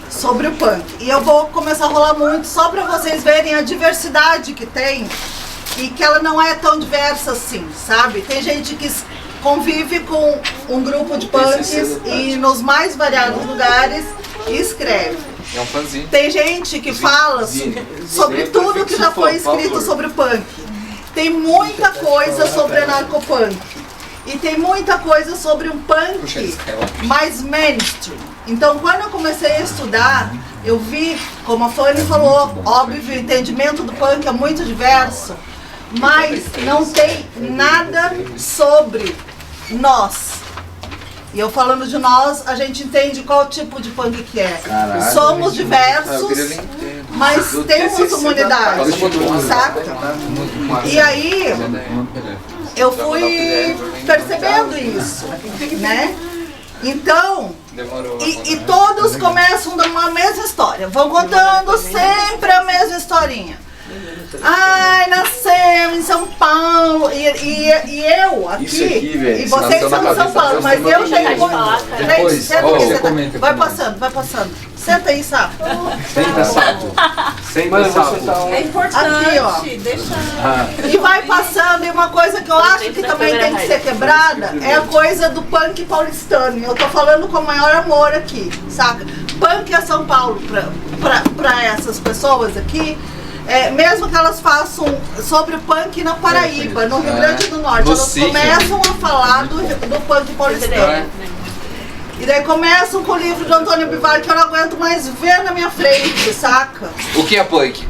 sobre o punk. E eu vou começar a rolar muito só para vocês verem a diversidade que tem e que ela não é tão diversa assim, sabe? Tem gente que convive com um grupo de punks e nos mais variados lugares e escreve. É um fanzine. Tem gente que fala sobre tudo que já foi escrito sobre o punk. Tem muita coisa sobre anarcopunk. E tem muita coisa sobre um punk mais mainstream. Então, quando eu comecei a estudar, eu vi, como a Fanny falou, óbvio, o entendimento do punk é muito diverso, mas não tem nada sobre nós. E eu falando de nós, a gente entende qual tipo de punk que é. Caralho, somos diversos, mas temos comunidade, saca? E aí, eu fui percebendo isso, né? Então, Demorou. e todos começam numa mesma história, vão contando sempre a mesma historinha. Ai, nasceu em São Paulo e eu aqui, e vocês são de São Paulo, mas eu tenho muito. Senta, vai passando. Senta aí, Sapo. Senta, Sapo. Senta, Sapo. É importante, aqui, ó. deixa... E vai passando, e uma coisa que eu acho que também tem que ser quebrada é a coisa do punk paulistano. Eu tô falando com o maior amor aqui, saca? Punk é São Paulo pra essas pessoas aqui. Mesmo que elas façam sobre o punk na Paraíba, no Rio Grande do Norte, elas começam a falar do punk paulistano. E daí começam com o livro do Antônio Bivar, que eu não aguento mais ver na minha frente, saca? O que é punk?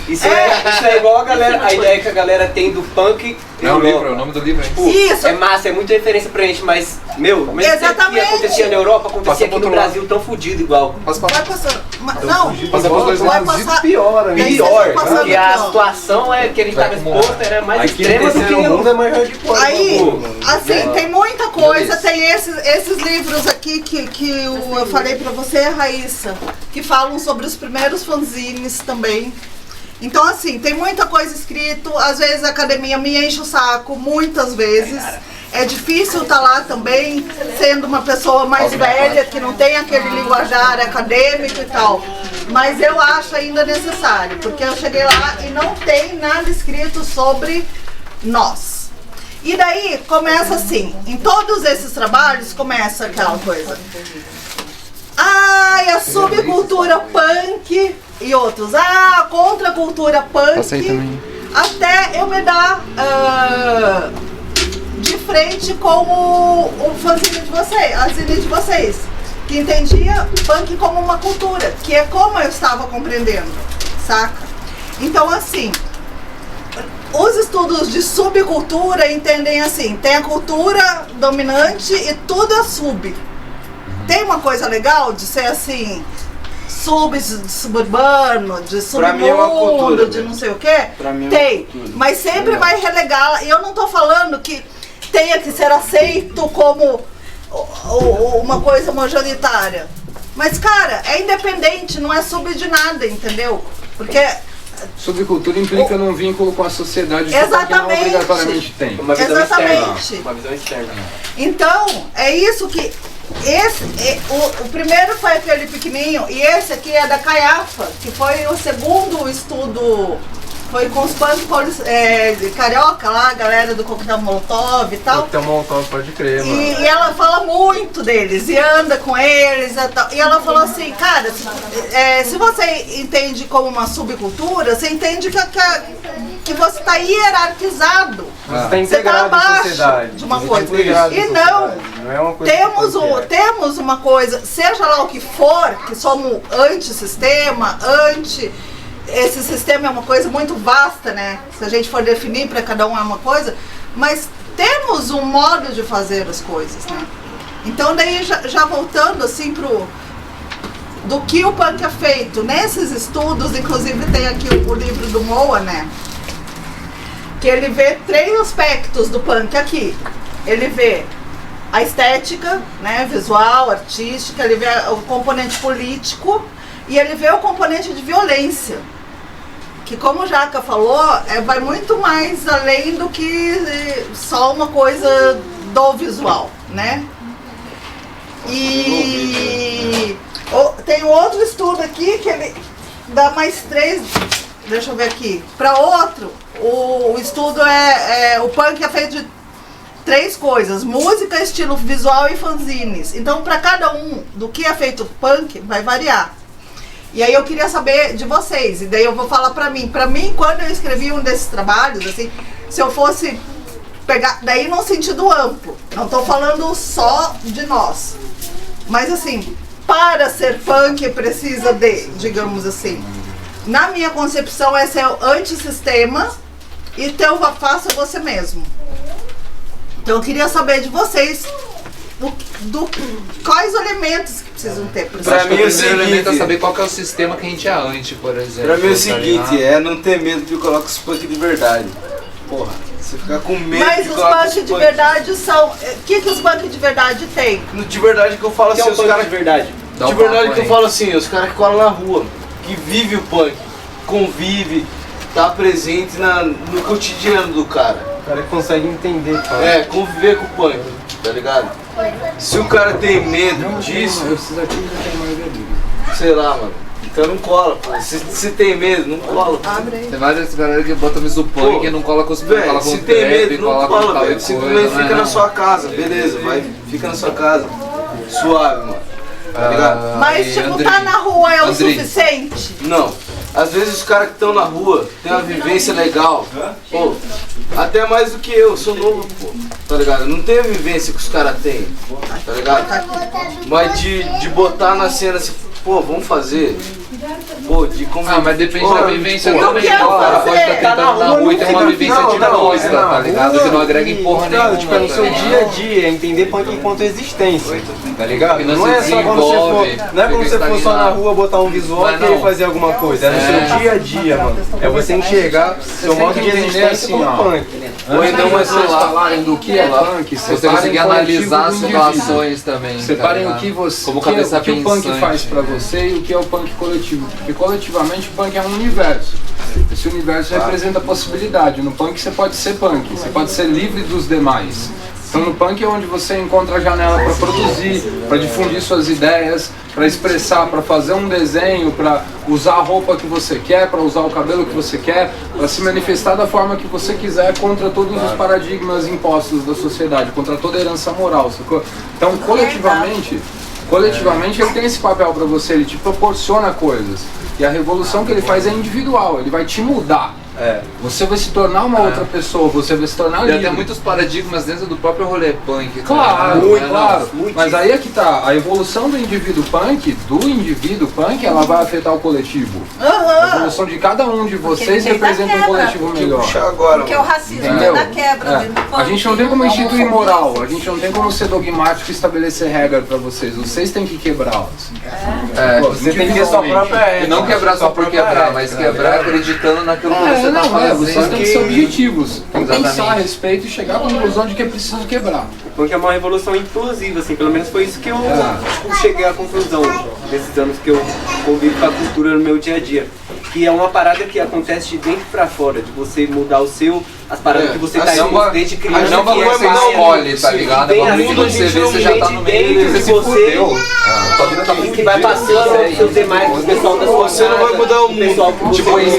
Isso é igual a ideia que a galera tem do punk. Não, o nome do livro é isso. É massa, é muita referência pra gente, mas, meu, o mesmo tempo que acontecia na Europa, acontecia aqui no Brasil tão fudido igual. Vai passando. Não, passa para os dois lados e piora. Pior, porque a situação que a gente tava exposto era mais extrema do que o mundo é mais hardcore. Aí, assim, tem muita coisa, tem esses livros aqui que eu falei pra você, Raíssa, que falam sobre os primeiros fanzines também. Então, assim, tem muita coisa escrito, às vezes a academia me enche o saco, muitas vezes. É difícil estar lá também, sendo uma pessoa mais velha, que não tem aquele linguajar acadêmico e tal. Mas eu acho ainda necessário, porque eu cheguei lá e não tem nada escrito sobre nós. E daí começa assim, em todos esses trabalhos começa aquela coisa. Ai, a subcultura punk e outros. A contracultura punk. Até eu me dar de frente com o fanzine de vocês, a zine de vocês, que entendia punk como uma cultura, que é como eu estava compreendendo, saca? Então, assim, os estudos de subcultura entendem assim, tem a cultura dominante e tudo é sub. Tem uma coisa legal de ser assim, suburbano, de submundo, de não sei o quê? Tem, mas sempre vai relegá-la. E eu não tô falando que tenha que ser aceito como uma coisa majoritária. Mas, cara, é independente, não é sub de nada, entendeu? Porque... Subcultura implica num vínculo com a sociedade que não obrigatoriamente tem. Uma visão externa. Uma visão externa. Então, é isso que... o primeiro foi aquele pequenininho e esse aqui é da Caiafa, que foi o segundo estudo, foi com os punk carioca lá, a galera do Coquetel Molotov e tal. Coquetel Molotov, pode crer, mano. E ela fala muito deles e anda com eles e tal. E ela falou assim, cara, se você entende como uma subcultura, você entende que você está hierarquizado. Você está abaixo de uma coisa. E não temos uma coisa, seja lá o que for, que somos anti-sistema, esse sistema é uma coisa muito vasta, né? Se a gente for definir, para cada um é uma coisa, mas temos um modo de fazer as coisas, né? Então daí já voltando assim do que o punk é feito, nesses estudos, inclusive tem aqui o livro do Moa, né? Que ele vê 3 aspectos do punk aqui. Ele vê a estética, né, visual, artística, ele vê o componente político e ele vê o componente de violência. Que, como o Jaca falou, vai muito mais além do que só uma coisa do visual, né? E tem outro estudo aqui que ele dá mais 3, deixa eu ver aqui, para outro. O estudo o punk é feito de 3 coisas: música, estilo visual e fanzines. Então, para cada um do que é feito punk, vai variar. E aí eu queria saber de vocês, e daí eu vou falar pra mim, quando eu escrevi um desses trabalhos, assim, se eu fosse pegar, daí num sentido amplo, não tô falando só de nós, mas assim, para ser punk precisa de, digamos assim, na minha concepção é ser antissistema e faça você mesmo. Então eu queria saber de vocês quais elementos que precisam ter. Pra mim, o primeiro elemento é saber qual que é o sistema que a gente é anti, por exemplo. Pra mim é o seguinte, não ter medo de colocar os punk de verdade. Porra, Você fica com medo. Mas os punk de verdade são... O que os punk de verdade tem? De verdade que eu falo assim, os caras... de verdade? De verdade que eu falo assim, os caras que colam na rua, que vivem o punk, convive, tá presente no cotidiano do cara. O cara consegue entender, cara. É, conviver com o punk, tá ligado? Se o cara tem medo disso, sei lá, mano, então não cola, pô. Se tem medo, não cola. Tem várias galera que bota a do punk e não cola com os punk, cola com se o tem trap, medo, não cola, velho. coisa, Simplesmente né? fica na sua casa, beleza, fica na sua casa. Suave, mano. Tá ligado? Mas, tipo, tá na rua é o suficiente? Não. Às vezes os caras que estão na rua têm uma vivência legal. Pô, até mais do que eu, sou novo, pô. Tá ligado? Eu não tenho a vivência que os caras têm. Tá ligado? Mas de botar na cena assim, pô, vamos fazer. Pô, de conviver. Mas depende da vivência também. O cara pode estar tentando na rua e ter uma vivência de bosta, tá ligado? Que não agrega em porra nenhuma. Tipo, é no seu dia a dia, é entender punk enquanto existência, tá ligado? Não é só quando você for, não é quando você for só na rua botar um visual e querer fazer alguma coisa, é no seu dia a dia, mano. É você enxergar seu modo de existência como punk. Ou então, mas vocês falarem do que é punk, você conseguir analisar as situações também. Separem o que você, o que o punk faz pra você e o que é o punk coletivo. Porque coletivamente o punk é um universo. Esse universo representa possibilidade. No punk você pode ser punk, você pode ser livre dos demais. Então no punk é onde você encontra a janela para produzir, para difundir suas ideias, para expressar, para fazer um desenho, para usar a roupa que você quer, para usar o cabelo que você quer, para se manifestar da forma que você quiser contra todos os paradigmas impostos da sociedade, contra toda a herança moral, sacou? Então coletivamente ele tem esse papel para você, ele te proporciona coisas. E a revolução que ele faz é individual, ele vai te mudar. Você vai se tornar uma outra pessoa, você vai se tornar livre. Tem até muitos paradigmas dentro do próprio rolê punk. Claro, claro. Mas aí é que tá, a evolução do indivíduo punk, ela vai afetar o coletivo. A evolução de cada um de vocês representa um coletivo melhor. Porque o racismo é da quebra dentro do punk. A gente não tem como instituir moral, a gente não tem como ser dogmático e estabelecer regra pra vocês. Vocês têm que quebrá-las. Você tem que ter sua própria regra. E não quebrar só por quebrar, mas quebrar acreditando naquilo que você tá fazendo. Vocês têm que ser objetivos. Tem que pensar a respeito e chegar à conclusão de que é preciso quebrar. Punk é uma revolução inclusiva, assim, pelo menos foi isso que eu cheguei à conclusão desses anos que eu convivo com a cultura no meu dia a dia. Que é uma parada que acontece de dentro pra fora, de você mudar as paradas que você tá indo desde criança. Não vai você escolhe, tá ligado? É uma coisa que você vê, você já tá no meio e você se fudeu. Que vai passando os seus demais, o pessoal da sua você não vai mudar o mundo. Tipo isso,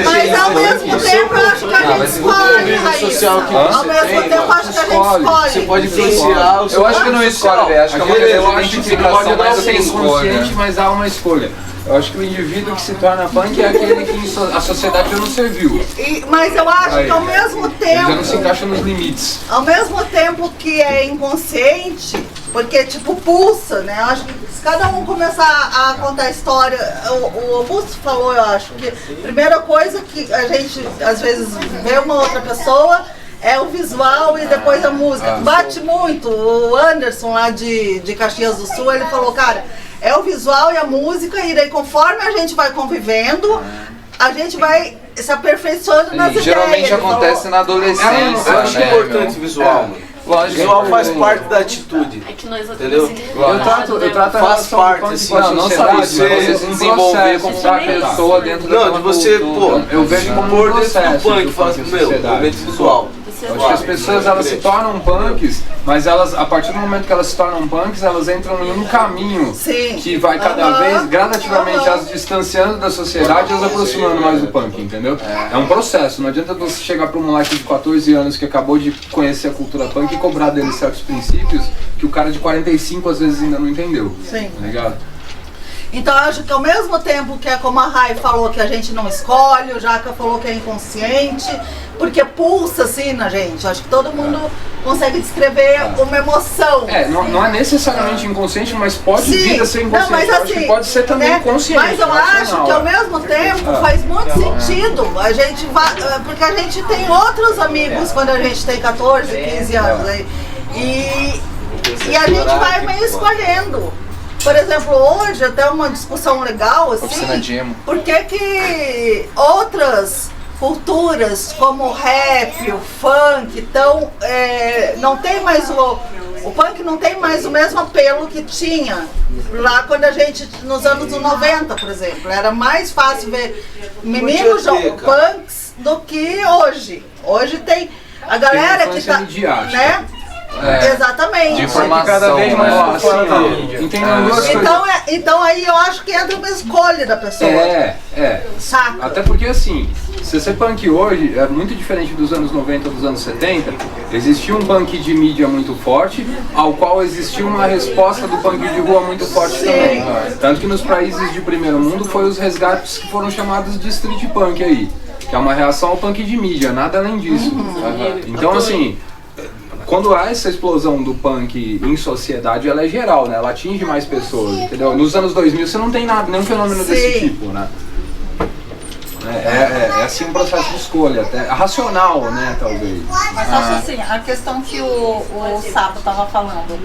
mas ao mesmo tempo eu acho que a gente escolhe, Raíssa. Ao mesmo tempo eu acho que a gente escolhe. Você pode influenciar o seu... Eu acho que não escolhe, velho. Acho que é uma identificação mais do que inconsciente, mas há uma escolha. Eu acho que o indivíduo que se torna punk é aquele que a sociedade já não serviu. Mas eu acho que ao mesmo tempo... Ele já não se encaixa nos limites. Ao mesmo tempo que é inconsciente, porque tipo pulsa, né? Eu acho que se cada um começar a contar a história, o Augusto falou, eu acho que a primeira coisa que a gente às vezes vê uma outra pessoa é o visual e depois a música. Bate muito. O Anderson lá de Caxias do Sul, ele falou, cara, é o visual e a música, e daí conforme a gente vai convivendo, a gente vai se aperfeiçoando nas ideias. Geralmente acontece na adolescência. Eu acho importante o visual, mano. O visual faz parte da atitude. É que nós entendeu? Eu trato faz parte, assim, não só você se desenvolver como uma pessoa dentro da de você, pô, eu vejo como por dentro do punk, faz meu, momento visual. Eu acho que as pessoas elas se tornam punks, mas elas, a partir do momento que elas se tornam punks, elas entram em um caminho que vai cada vez gradativamente as distanciando da sociedade e as aproximando mais do punk, entendeu? É um processo, não adianta você chegar para um moleque de 14 anos que acabou de conhecer a cultura punk e cobrar dele certos princípios que o cara de 45 às vezes ainda não entendeu. Sim. Tá ligado? Então eu acho que ao mesmo tempo que é como a Rai falou que a gente não escolhe, o Jaca falou que é inconsciente, porque pulsa assim na gente. Eu acho que todo mundo consegue descrever uma emoção. Não é necessariamente inconsciente, mas pode vir a ser inconsciente. Não, mas eu acho que pode ser também consciente. Mas eu acho que ao mesmo tempo faz muito sentido. A gente vai, porque a gente tem outros amigos quando a gente tem 14, 15 anos. Né? E a gente vai meio escolhendo. Por exemplo, hoje até uma discussão legal assim, por que outras culturas como o rap, o funk, então não tem mais o punk não tem mais o mesmo apelo que tinha lá quando a gente, nos anos 90, por exemplo. Era mais fácil ver meninos punks do que hoje. Hoje tem a galera que tá, né? Exatamente. De informação, cada vez mais fora da mídia. Então aí eu acho que entra uma escolha da pessoa. Saca? Até porque assim, se ser punk hoje é muito diferente dos anos 90, dos anos 70, existia um punk de mídia muito forte, ao qual existia uma resposta do punk de rua muito forte também. Tanto que nos países de primeiro mundo foi os resgates que foram chamados de street punk aí, que é uma reação ao punk de mídia, nada além disso. Então assim, quando há essa explosão do punk em sociedade, ela é geral, né? Ela atinge mais pessoas, entendeu? Nos anos 2000 você não tem nada, nenhum fenômeno desse tipo, né? É assim um processo de escolha, até racional, né, talvez. Mas acho assim, a questão que o Sapo estava falando,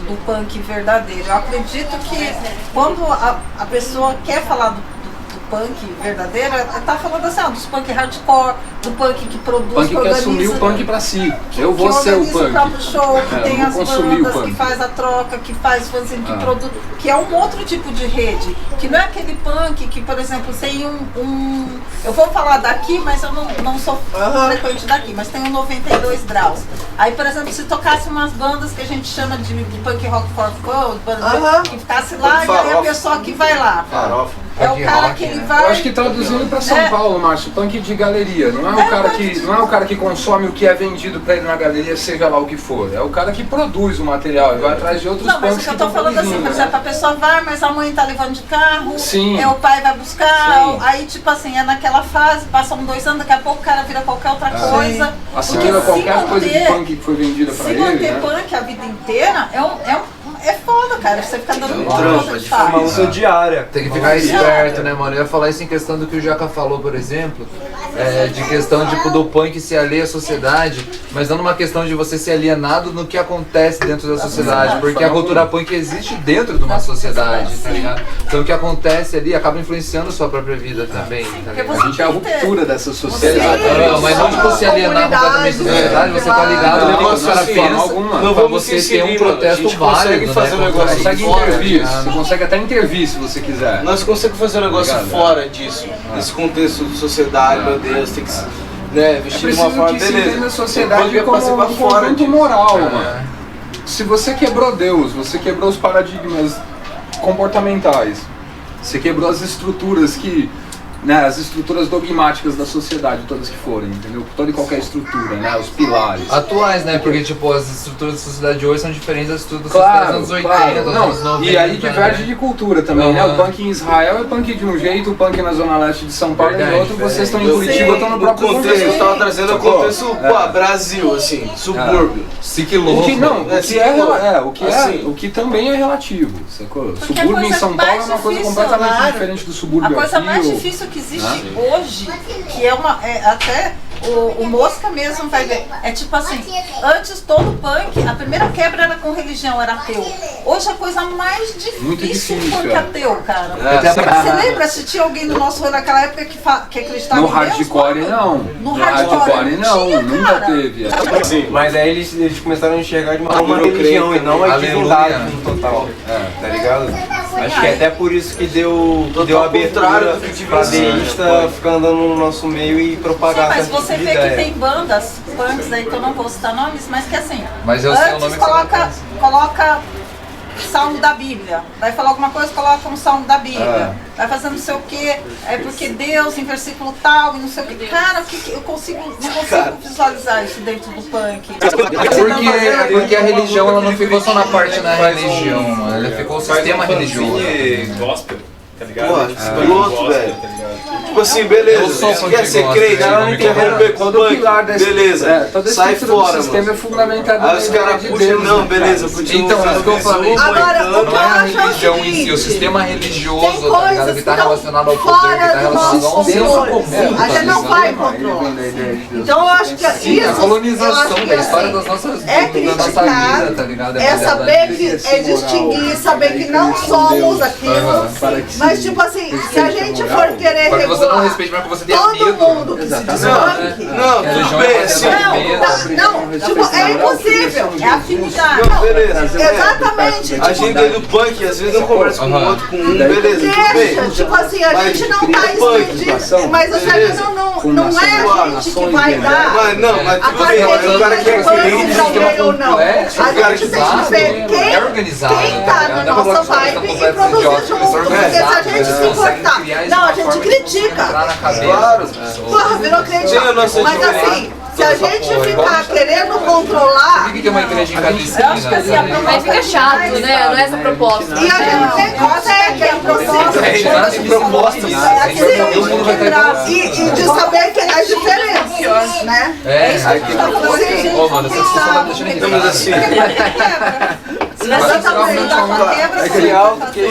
do punk verdadeiro, eu acredito que quando a pessoa quer falar do punk verdadeiro, tá falando assim, dos punk hardcore, do punk que produz, punk que assumir o punk pra si. Eu vou ser o punk. O próprio show, que tem as bandas, que faz a troca, que faz fanzine, que produz, que é um outro tipo de rede, que não é aquele punk que, por exemplo, tem eu vou falar daqui, mas eu não sou frequente daqui, mas tem 92 graus. Aí, por exemplo, se tocasse umas bandas que a gente chama de punk rock for fun, que ficasse lá, e aí a pessoa que vai lá. É o cara que ele vai... Eu acho que traduzindo para São Paulo, Márcio, punk de galeria. Não é o cara que consome o que é vendido para ele na galeria, seja lá o que for. É o cara que produz o material e vai atrás de outros punks. Não, mas o que eu tô falando assim, por exemplo, a pessoa vai, mas a mãe tá levando de carro, o pai vai buscar, aí tipo assim, é naquela fase, passam 2 anos, daqui a pouco o cara vira qualquer outra coisa. Assimila qualquer coisa de punk que foi vendida para ele. Se manter punk a vida inteira é foda, cara. Você fica dando conta de uma luta diária. Tem que ficar esperto, né, mano? Eu ia falar isso em questão do que o Jaca falou, por exemplo, de questão tipo, do punk se alheia à sociedade, mas não numa questão de você ser alienado no que acontece dentro da sociedade, porque a cultura punk existe dentro de uma sociedade, tá ligado? Então o que acontece ali acaba influenciando a sua própria vida também, tá ligado? A gente é a ruptura dessa sociedade. Mas não tipo se alienar completamente da sociedade, você tá ligado no que os caras pensam, pra você ter um protesto válido. Fazer um negócio consegue intervir, você consegue até intervir se você quiser. Nós conseguimos fazer um negócio fora disso, desse contexto de sociedade, meu Deus, tem que vestir de uma forma, beleza. A sociedade como um conjunto moral, mano. Se você quebrou Deus, você quebrou os paradigmas comportamentais, você quebrou as estruturas as estruturas dogmáticas da sociedade, todas que forem, entendeu? Toda e qualquer estrutura, né? Os pilares. Atuais, né? Porque, tipo, as estruturas da sociedade de hoje são diferentes das estruturas da sociedade dos anos 80, dos anos 90. E aí diverge de cultura também, né? O punk em Israel é punk de um jeito, o punk na zona leste de São Paulo é de outro, vocês estão em Curitiba, estão no próprio contexto. O contexto que eu estava trazendo é o contexto, Brasil, assim, subúrbio. Cicloso. O que também é relativo, sacou? Subúrbio em São Paulo é uma coisa completamente diferente do subúrbio aqui. A coisa mais difícil que existe hoje, que até o Mosca mesmo vai ver, é tipo assim, antes todo punk, a primeira quebra era com religião, era ateu. Hoje a coisa mais difícil punk ateu, cara. Você lembra se tinha alguém no nosso rolê naquela época que acreditava no hardcore não. No hardcore não, nunca teve. Mas aí eles começaram a enxergar de uma forma religião e não a divindade no total, tá ligado? Acho que é até por isso que deu abertura pra deísta ficar andando no nosso meio e propagar. Sim, mas você vê que tem bandas punks aí que eu não vou citar nomes, mas que assim, mas eu sei o nome coloca salmo da Bíblia, vai falar alguma coisa, coloca um salmo da Bíblia, vai fazer não sei o que, é porque Deus em versículo tal e não sei o que. Cara, o que eu não consigo visualizar isso dentro do punk. Porque a religião ela não ficou só na parte da religião, ela ficou o sistema religioso. Gospel. Tá ligado? Pô, piloto, velho. Tipo assim, beleza, você quer ser crente, não quer romper com o punk, beleza, sai fora, o sistema é fundamentado aí os caras puxam, não, beleza, continua. Então, isso que eu falei, agora, não é a religião em si, o sistema religioso, tá ligado? Que tá relacionado ao poder, que tá relacionado ao senso comum. A gente não vai controlar. Então eu acho que isso... A colonização da história das nossas criticar, vida, tá ligado? É saber que, é distinguir, saber que não somos aquilo, mas Mas tipo assim, se a gente for querer Porque você não regular respeita, mas você tem todo amigo. mundo que se diz punk, Não, tudo bem, assim. não, tipo, é impossível. É afinidade. Não, beleza. Exatamente. A gente é do punk, às vezes não conversa com o outro, com um, beleza, tudo bem. Deixa, tipo assim, a gente não tá expandindo, mas assim, não é a gente que vai dar Mas não, mas a tudo bem, mas o cara que é carteirinha de punk pra alguém ou não. A gente tem que ver quem tá na nossa vibe e produzir junto. Porque se a gente se importar, não, a gente critica. Claro. Porra, virou criticar. Mas assim, se a gente ficar querendo controlar, Por que é uma igreja em cada esquina? Eu acho que assim, aí fica chato, né? Não é essa a proposta. e a gente nem consegue, é impossível. E de saber que as diferenças, né? É, isso que a gente tá falando assim. Ô, mano, essa discussão tá deixando Estamos assim. É que é algo que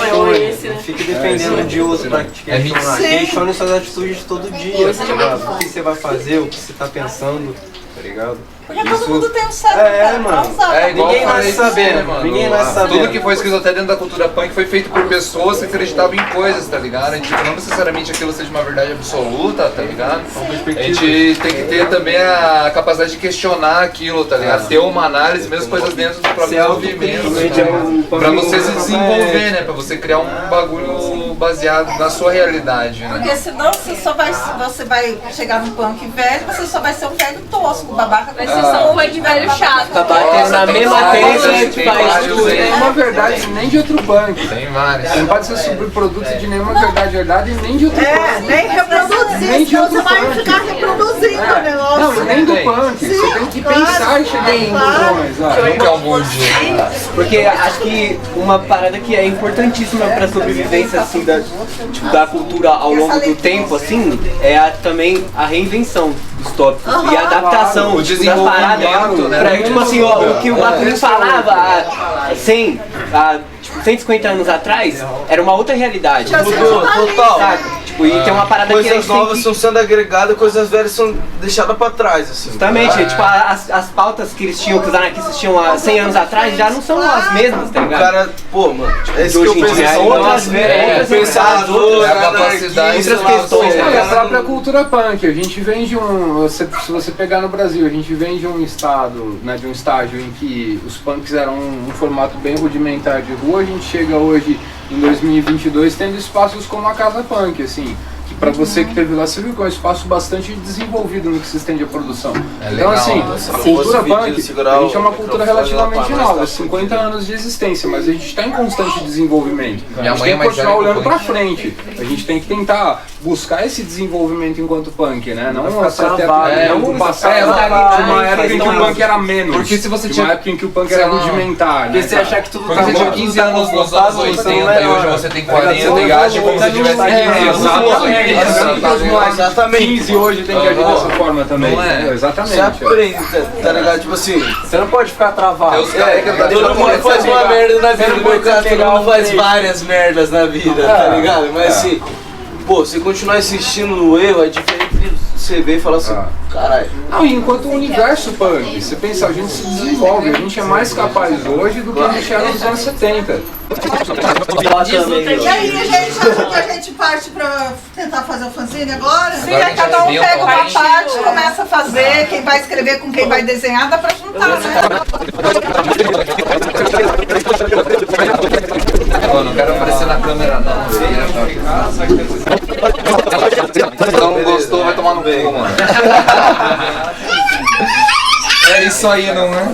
não fique dependendo de outro pra te questionar. Questione suas atitudes todo dia, tá ligado? O que você vai fazer, o que você tá pensando, tá ligado? Porque todo mundo tem um certo mano. Ninguém vai saber, né, mano? Ninguém vai saber. Tudo que foi escrito até dentro da cultura punk foi feito por pessoas que acreditavam em coisas, tá ligado? Tipo, não necessariamente aquilo seja uma verdade absoluta, tá ligado? A gente tem que ter também a capacidade de questionar aquilo, tá ligado? Ter uma análise, mesmo coisas dentro do próprio movimento. Pra você se desenvolver, né? Pra você criar um bagulho baseado na sua realidade, né? Porque senão você vai chegar no punk velho, você só vai ser um velho tosco, babaca. Vai ser só um punk velho chato. Tá batendo na mesma tecla que faz tudo. Não é uma verdade nem de outro punk. Tem vários. Não pode ser subproduto de nenhuma verdade nem de outro punk. Nem reproduzir, Nem de senão outro você vai punk. ficar reproduzindo o negócio. Não, nem do punk. Você tem que pensar e chegar em conclusões. Nunca é um bom dia. Porque acho que uma parada que é importantíssima pra sobrevivência assim, da cultura ao longo do tempo, assim, é também a reinvenção dos tópicos e a adaptação O das paradas. né? Pra, tipo assim, ó, o que o Bakunin falava há 150 anos atrás era uma outra realidade. Mudou, total. Sabe? Tipo, e tem uma parada que a Coisas gente tem novas que... estão sendo agregadas, coisas velhas são deixadas pra trás, assim. Justamente, tipo, as pautas que eles tinham, que os anarquistas tinham há 100 anos atrás, já não são as mesmas, tá O ligado? cara, pô, mano, é isso que eu penso, são outras pensadores, a capacidade, outras questões, Não, né? e a própria cultura punk, a gente vem de se você pegar no Brasil, a gente vem de um estado, né, de um estágio em que os punks eram um formato bem rudimentar de rua, a gente chega hoje em 2022 tendo espaços como a Casa Punk, assim, que pra você que teve lá, você viu que é um espaço bastante desenvolvido no que se estende à produção. Então assim, a cultura punk, a gente é uma cultura relativamente nova, 50 anos de existência, mas a gente está em constante desenvolvimento. A gente tem que continuar olhando pra frente, a gente tem que tentar buscar esse desenvolvimento enquanto punk, né? Não não passar de uma época em que o punk era menos, Porque se você de tinha uma época em que o punk era rudimentar, né? Porque você achar que tudo Porque tá você tinha bom, 15 anos nos anos 80 e hoje você tem 40 e age como se tivesse 15 anos. Exatamente. 15 hoje tem que agir dessa forma também. Não é? Exatamente. Você aprende, tá ligado? Tipo assim, você não pode ficar travado. todo mundo faz uma merda na vida, meu cara, todo mundo faz várias merdas na vida, tá ligado? Mas assim, pô, se continuar insistindo no erro, é diferente de você ver e falar assim, caralho. Não, e enquanto o universo punk, você pensa, a gente se desenvolve, a gente é mais capaz hoje do que a gente era nos anos 70. E aí, gente, acha que a gente parte pra tentar fazer o fanzine agora? Sim, aí cada um pega uma parte, começa a fazer, quem vai escrever com quem vai desenhar, dá pra juntar, né? Pô, não quero aparecer na câmera não. Se não gostou, vai tomar no cu, mano. É isso aí, não é?